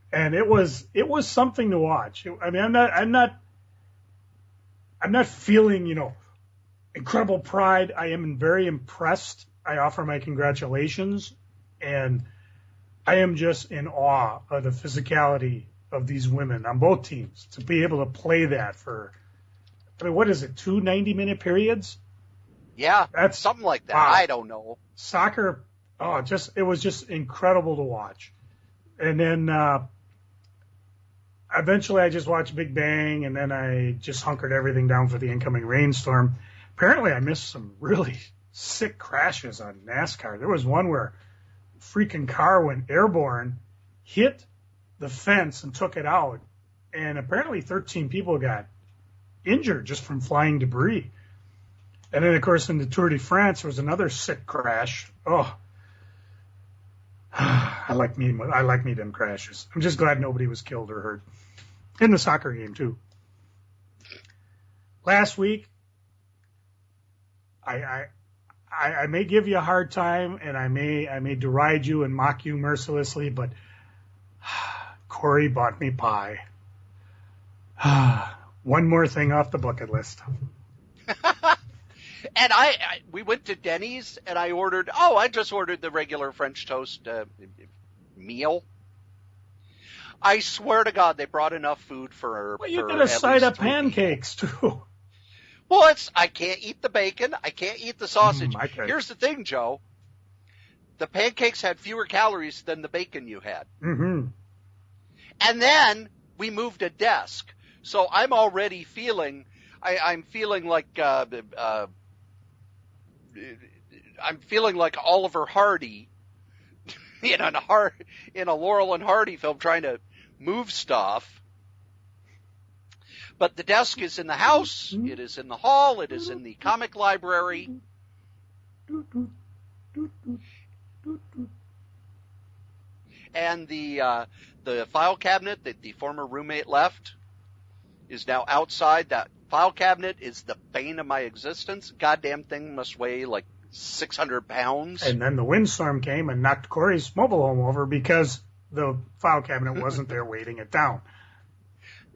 And it was something to watch. I mean, I'm not feeling, incredible pride. I am very impressed. I offer my congratulations, and I am just in awe of the physicality of these women on both teams to be able to play that for, what is it, 2 90-minute periods? Yeah, that's something like that. Wow. I don't know. Soccer, it was just incredible to watch. And then eventually I just watched Big Bang, and then I just hunkered everything down for the incoming rainstorm. Apparently I missed some really sick crashes on NASCAR. There was one where a freaking car went airborne, hit the fence and took it out, and apparently 13 people got injured just from flying debris. And then, of course, in the Tour de France, there was another sick crash. Oh, I like me them crashes. I'm just glad nobody was killed or hurt in the soccer game too. Last week, I may give you a hard time, and I may deride you and mock you mercilessly, but Cory bought me pie. One more thing off the bucket list. And we went to Denny's, and I just ordered the regular French toast meal. I swear to God, they brought enough food for. Well, you got a side of pancakes too. Well, I can't eat the bacon. I can't eat the sausage. Here's the thing, Joe. The pancakes had fewer calories than the bacon you had. Mm-hmm. And then we moved a desk, so I'm already feeling. I'm feeling like. I'm feeling like Oliver Hardy in a Laurel and Hardy film trying to move stuff. But the desk is in the house. It is in the hall. It is in the comic library. And the file cabinet that the former roommate left is now outside. That file cabinet is the bane of my existence. Goddamn thing must weigh like 600 pounds. And then the windstorm came and knocked Cory's mobile home over because the file cabinet wasn't there weighting it down.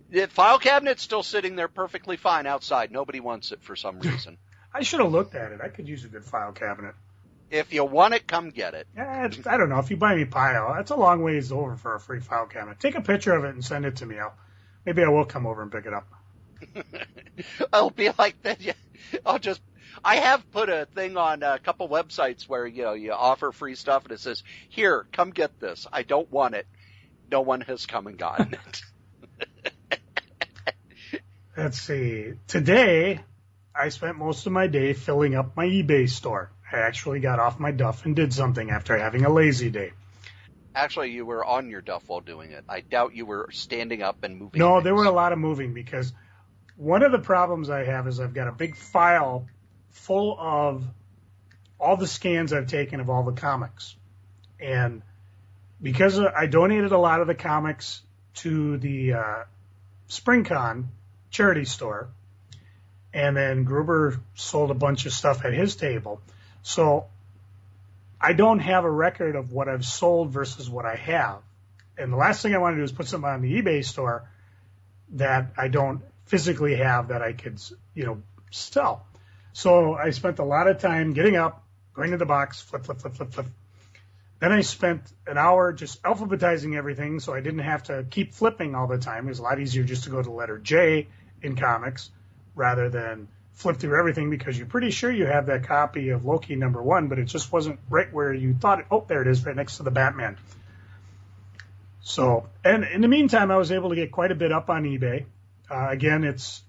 The file cabinet's still sitting there perfectly fine outside. Nobody wants it for some reason. I should have looked at it. I could use a good file cabinet. If you want it, come get it. I don't know. If you buy me pie, that's a long ways over for a free file cabinet. Take a picture of it and send it to me. Maybe I will come over and pick it up. I'll be like that. I have put a thing on a couple websites where, you offer free stuff and it says, here, come get this. I don't want it. No one has come and gotten it. Let's see. Today, I spent most of my day filling up my eBay store. I actually got off my duff and did something after having a lazy day. Actually, you were on your duff while doing it. I doubt you were standing up and moving. No, things. there were a lot of moving because one of the problems I have is I've got a big file full of all the scans I've taken of all the comics. And because I donated a lot of the comics to the SpringCon charity store, and then Gruber sold a bunch of stuff at his table. So I don't have a record of what I've sold versus what I have. And the last thing I want to do is put something on the eBay store that I don't physically have that I could, sell. So I spent a lot of time getting up, going to the box, flip. Then I spent an hour just alphabetizing everything so I didn't have to keep flipping all the time. It was a lot easier just to go to letter J in comics rather than flip through everything because you're pretty sure you have that copy of Loki #1, but it just wasn't right where you thought it. Oh, there it is, right next to the Batman. So, and in the meantime, I was able to get quite a bit up on eBay. Again, it's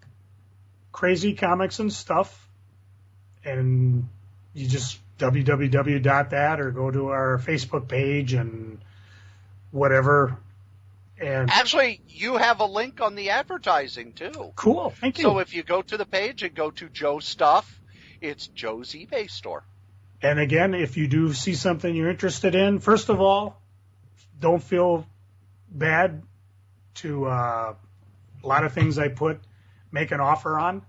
Crazy Comics and Stuff, and you just www.that or go to our Facebook page and whatever. And actually, you have a link on the advertising, too. Cool. Thank you. So if you go to the page and go to Joe's Stuff, it's Joe's eBay store. And again, if you do see something you're interested in, first of all, don't feel bad to a lot of things I make an offer on.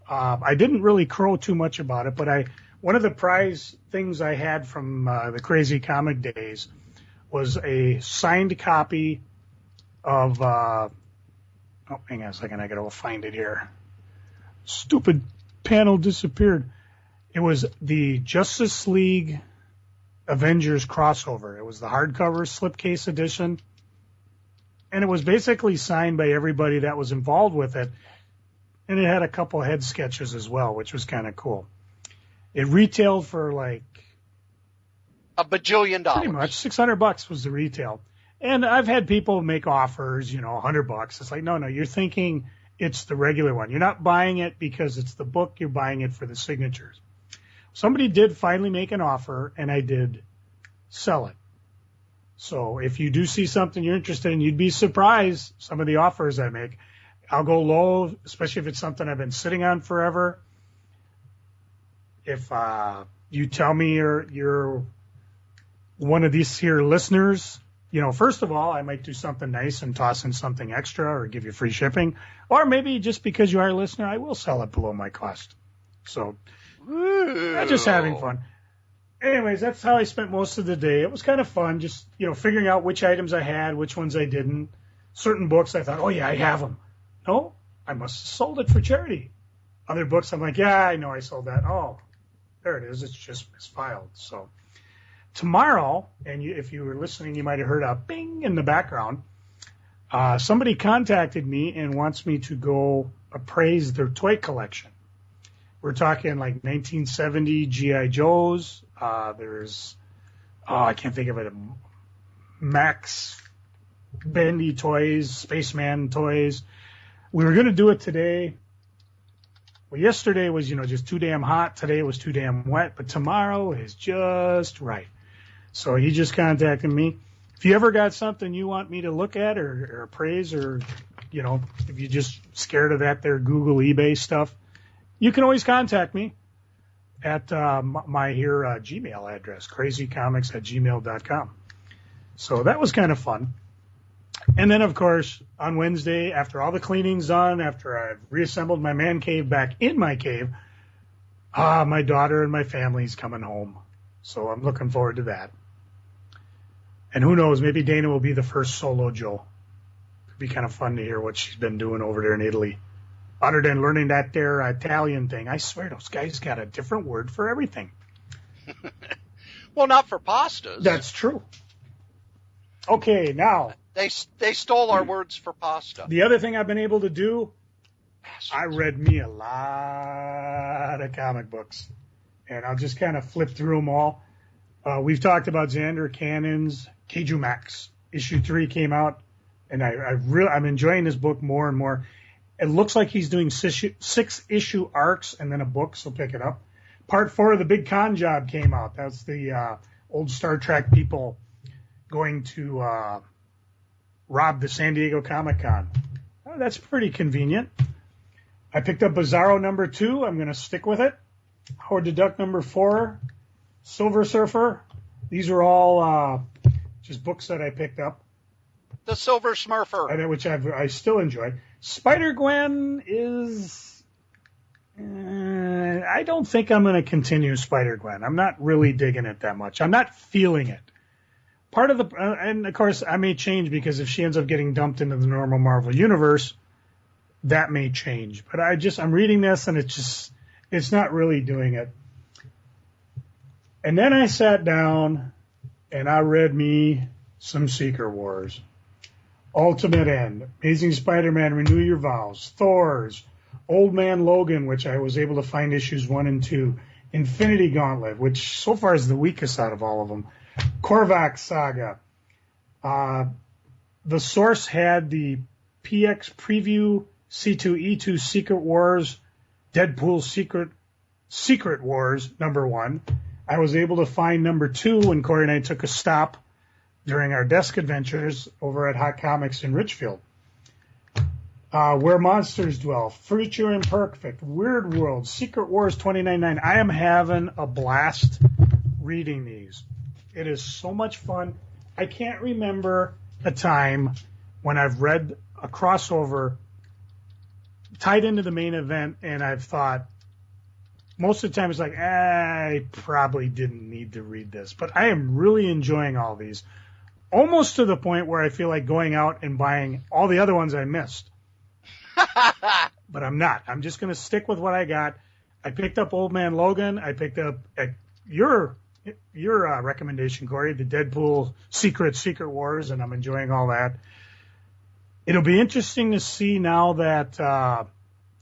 I didn't really crow too much about it, but one of the prize things I had from the Crazy Comic days was a signed copy of, hang on a second, I gotta find it here. Stupid panel disappeared. It was the Justice League Avengers crossover. It was the hardcover slipcase edition. And it was basically signed by everybody that was involved with it. And it had a couple head sketches as well, which was kind of cool. It retailed for like $1 bajillion. Pretty much $600 was the retail. And I've had people make offers, $100. It's like, no, you're thinking it's the regular one. You're not buying it because it's the book. You're buying it for the signatures. Somebody did finally make an offer, and I did sell it. So if you do see something you're interested in, you'd be surprised some of the offers I make. I'll go low, especially if it's something I've been sitting on forever. If you tell me you're one of these here listeners, first of all, I might do something nice and toss in something extra or give you free shipping. Or maybe just because you are a listener, I will sell it below my cost. So I'm just having fun. Anyways, that's how I spent most of the day. It was kind of fun, just, figuring out which items I had, which ones I didn't. Certain books I thought, oh, yeah, I have them. No, I must have sold it for charity. Other books, I'm like, yeah, I know I sold that. Oh, there it is. It's just misfiled. So tomorrow, and if you were listening, you might have heard a bing in the background. Somebody contacted me and wants me to go appraise their toy collection. We're talking like 1970 G.I. Joes. I can't think of it. Max Bendy toys, Spaceman toys. We were going to do it today. Well, yesterday was, just too damn hot. Today was too damn wet. But tomorrow is just right. So he just contacted me. If you ever got something you want me to look at or appraise or, if you're just scared of that there Google eBay stuff, you can always contact me at my Gmail address, crazycomics@gmail.com. So that was kind of fun. And then, of course, on Wednesday, after all the cleaning's done, after I've reassembled my man cave back in my cave, my daughter and my family's coming home. So I'm looking forward to that. And who knows, maybe Dana will be the first solo Joe. It'd be kind of fun to hear what she's been doing over there in Italy. Other than learning that there Italian thing. I swear those guys got a different word for everything. Well, not for pastas. That's true. Okay, now. They stole our words for pasta. The other thing I've been able to do, I read me a lot of comic books. And I'll just kind of flip through them all. We've talked about Xander Cannon's Keiju Max. Issue 3 came out, and I'm enjoying this book more and more. It looks like he's doing 6-issue arcs and then a book, so pick it up. Part 4 of The Big Con Job came out. That's the old Star Trek people going to rob the San Diego Comic-Con. Oh, that's pretty convenient. I picked up Bizarro number 2. I'm going to stick with it. Howard the Duck number 4. Silver Surfer. These are all just books that I picked up. The Silver Smurfer. Which I still enjoy. Spider-Gwen is... I don't think I'm going to continue Spider-Gwen. I'm not really digging it that much. I'm not feeling it. Part of the... and, of course, I may change because if she ends up getting dumped into the normal Marvel Universe, that may change. But I'm reading this, and it's not really doing it. And then I sat down, and I read me some Secret Wars. Ultimate End, Amazing Spider-Man, Renew Your Vows, Thor's, Old Man Logan, which I was able to find issues 1 and 2, Infinity Gauntlet, which so far is the weakest out of all of them, Korvac Saga. The Source had the PX Preview C2E2 Secret Wars, Deadpool Secret Wars, number 1. I was able to find number 2 when Cory and I took a stop during our desk adventures over at Hot Comics in Richfield. Where Monsters Dwell, Future Imperfect, Weird World, Secret Wars 29.9. I am having a blast reading these. It is so much fun. I can't remember a time when I've read a crossover tied into the main event and I've thought, most of the time it's like, I probably didn't need to read this. But I am really enjoying all these. Almost to the point where I feel like going out and buying all the other ones I missed. But I'm not. I'm just going to stick with what I got. I picked up Old Man Logan. I picked up your recommendation, Cory, the Deadpool Secret Wars, and I'm enjoying all that. It'll be interesting to see now that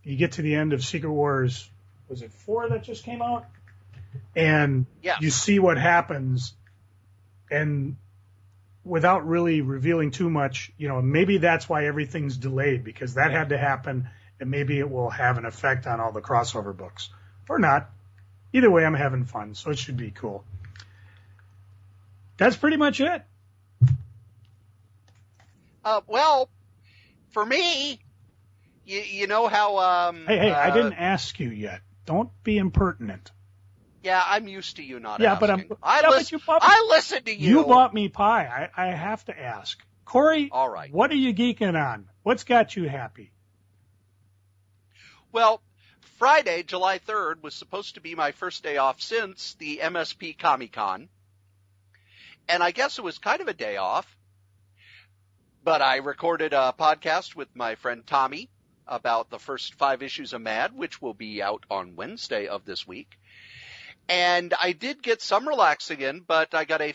you get to the end of Secret Wars. Was it 4 that just came out? And you see what happens, and without really revealing too much, maybe that's why everything's delayed, because that had to happen, and maybe it will have an effect on all the crossover books. Or not. Either way, I'm having fun, so it should be cool. That's pretty much it. Well, for me, you know how... Hey, I didn't ask you yet. Don't be impertinent. Yeah, I'm used to you not asking. But I listen to you. You bought me pie. I have to ask. Cory, all right. What are you geeking on? What's got you happy? Well, Friday, July 3rd, was supposed to be my first day off since the MSP Comic-Con. And I guess it was kind of a day off. But I recorded a podcast with my friend Tommy about the first 5 issues of Mad, which will be out on Wednesday of this week. And I did get some relaxing in, but I got a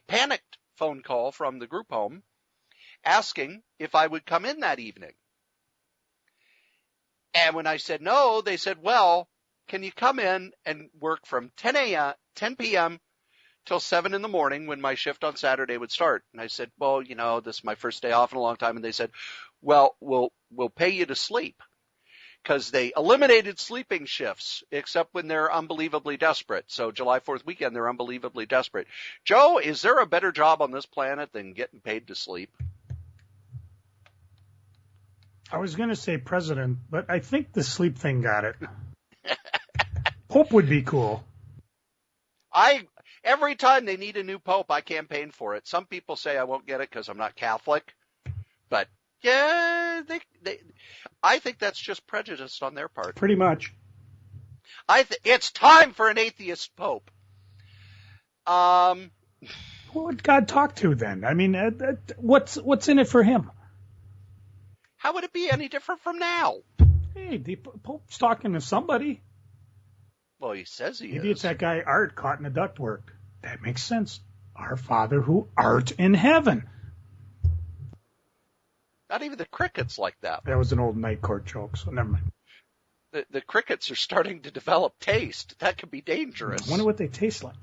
panicked phone call from the group home asking if I would come in that evening. And when I said no, they said, well, can you come in and work from 10 p.m. till 7 in the morning when my shift on Saturday would start? And I said, well, this is my first day off in a long time. And they said, well, we'll pay you to sleep. Because they eliminated sleeping shifts, except when they're unbelievably desperate. So July 4th weekend, they're unbelievably desperate. Joe, is there a better job on this planet than getting paid to sleep? I was going to say president, but I think the sleep thing got it. Pope would be cool. Every time they need a new pope, I campaign for it. Some people say I won't get it because I'm not Catholic. But, yeah, I think that's just prejudice on their part. Pretty much. It's time for an atheist pope. Who would God talk to then? I mean, what's in it for him? How would it be any different from now? Hey, the Pope's talking to somebody. Well, he says he is. Maybe it's that guy Art caught in the ductwork. That makes sense. Our Father who art in heaven. Not even the crickets like that. That was an old night court joke, so never mind. The crickets are starting to develop taste. That could be dangerous. I wonder what they taste like.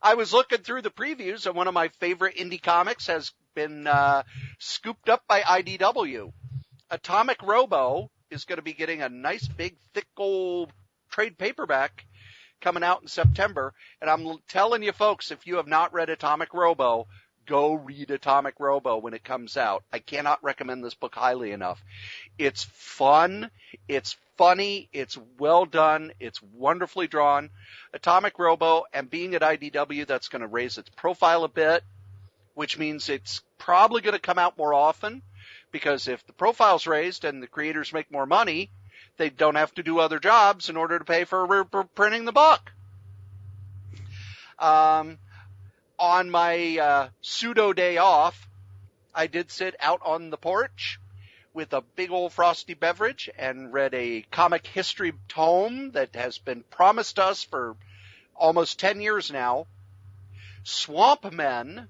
I was looking through the previews, and one of my favorite indie comics has been scooped up by IDW. Atomic Robo is going to be getting a nice, big, thick old trade paperback coming out in September. And I'm telling you, folks, if you have not read Atomic Robo, go read Atomic Robo when it comes out. I cannot recommend this book highly enough. It's fun. It's funny. It's well done. It's wonderfully drawn. Atomic Robo, and being at IDW, that's going to raise its profile a bit, which means it's probably going to come out more often, because if the profile's raised and the creators make more money, they don't have to do other jobs in order to pay for printing the book. On my pseudo day off, I did sit out on the porch with a big old frosty beverage and read a comic history tome that has been promised us for almost 10 years now. Swamp Men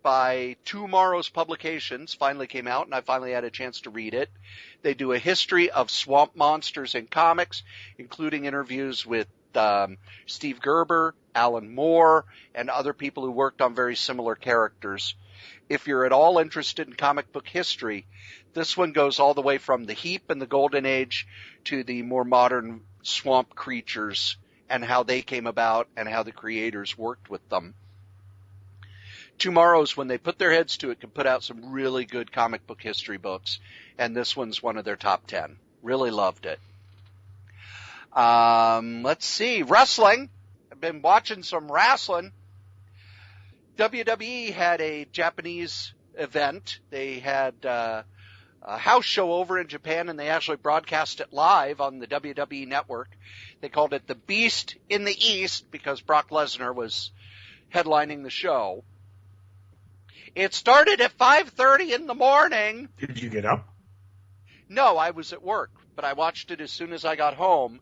by Tomorrow's Publications finally came out, and I finally had a chance to read it. They do a history of swamp monsters in comics, including interviews with Steve Gerber, Alan Moore, and other people who worked on very similar characters. If you're at all interested in comic book history, this one goes all the way from the Heap and the Golden Age to the more modern swamp creatures and how they came about and how the creators worked with them. Tomorrow's, when they put their heads to it, can put out some really good comic book history books, and this one's one of their top 10. Really loved it. Let's see. Wrestling. I've been watching some wrestling. WWE had a Japanese event. They had a house show over in Japan, and they actually broadcast it live on the WWE network. They called it The Beast in the East because Brock Lesnar was headlining the show. It started at 5:30 in the morning. Did you get up? No, I was at work, but I watched it as soon as I got home.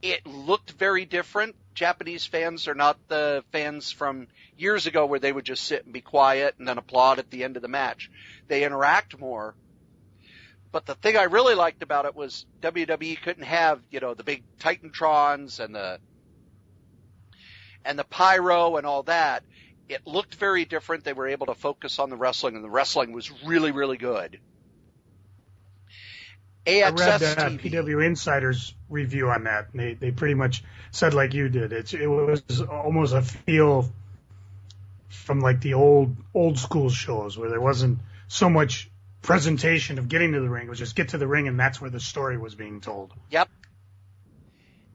It looked very different. Japanese fans are not the fans from years ago where they would just sit and be quiet and then applaud at the end of the match. They interact more. But the thing I really liked about it was WWE couldn't have, the big Titantrons and the pyro and all that. It looked very different. They were able to focus on the wrestling, and the wrestling was really, really good. I read PW Insider's review on that, and they pretty much said like you did. It was almost a feel from like the old school shows where there wasn't so much presentation of getting to the ring. It was just get to the ring, and that's where the story was being told. Yep.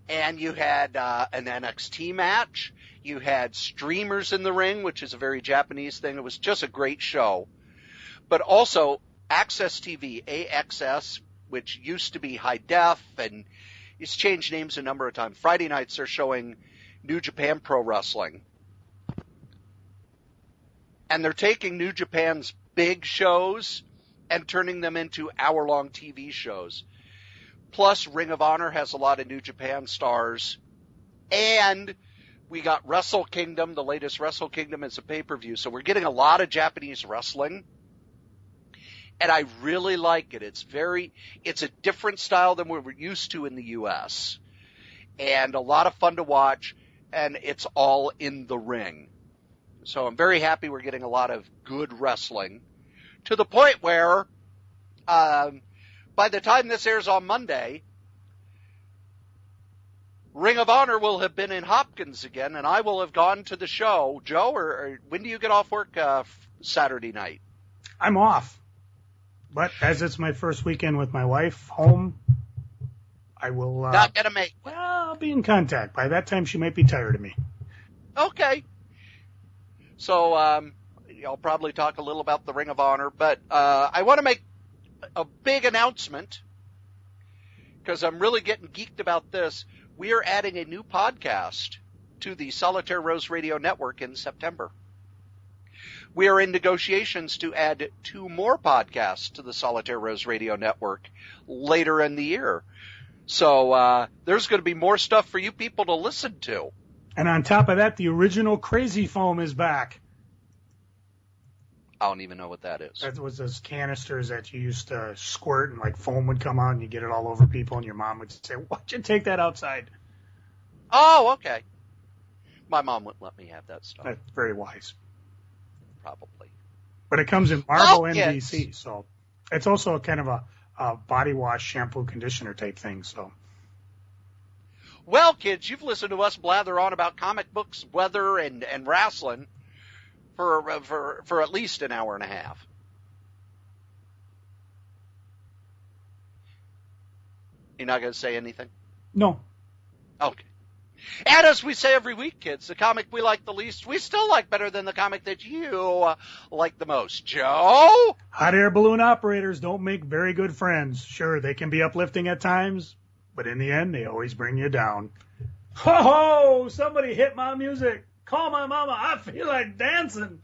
And you had an NXT match. You had streamers in the ring, which is a very Japanese thing. It was just a great show. But also, Access TV, AXS, which used to be High Def, and it's changed names a number of times. Friday nights they're showing New Japan Pro Wrestling. And they're taking New Japan's big shows and turning them into hour-long TV shows. Plus, Ring of Honor has a lot of New Japan stars. And we got Wrestle Kingdom. The latest Wrestle Kingdom is a pay-per-view. So we're getting a lot of Japanese wrestling. And I really like it. It's a different style than we're used to in the U.S. And a lot of fun to watch. And it's all in the ring. So I'm very happy we're getting a lot of good wrestling. To the point where, by the time this airs on Monday, Ring of Honor will have been in Hopkins again, and I will have gone to the show. Joe, or when do you get off work Saturday night? I'm off. But as it's my first weekend with my wife home, I will... not going to make... Well, I'll be in contact. By that time, she might be tired of me. Okay. So, I'll probably talk a little about the Ring of Honor, but I want to make a big announcement because I'm really getting geeked about this. We are adding a new podcast to the Solitaire Rose Radio Network in September. We are in negotiations to add 2 more podcasts to the Solitaire Rose Radio Network later in the year. So there's going to be more stuff for you people to listen to. And on top of that, the original Crazy Foam is back. I don't even know what that is. That was those canisters that you used to squirt and like foam would come out and you get it all over people and your mom would say, "Why'd you take that outside?" Oh, okay. My mom wouldn't let me have that stuff. That's very wise. Probably. But it comes in marble Well, NBC, so it's also kind of a body wash, shampoo, conditioner type thing. So. Well, kids, you've listened to us blather on about comic books, weather, and wrestling for at least an hour and a half. You're not going to say anything? No. Okay. And as we say every week, kids, the comic we like the least, we still like better than the comic that you like the most. Joe? Hot air balloon operators don't make very good friends. Sure, they can be uplifting at times, but in the end, they always bring you down. Ho ho! Somebody hit my music. Call my mama. I feel like dancing.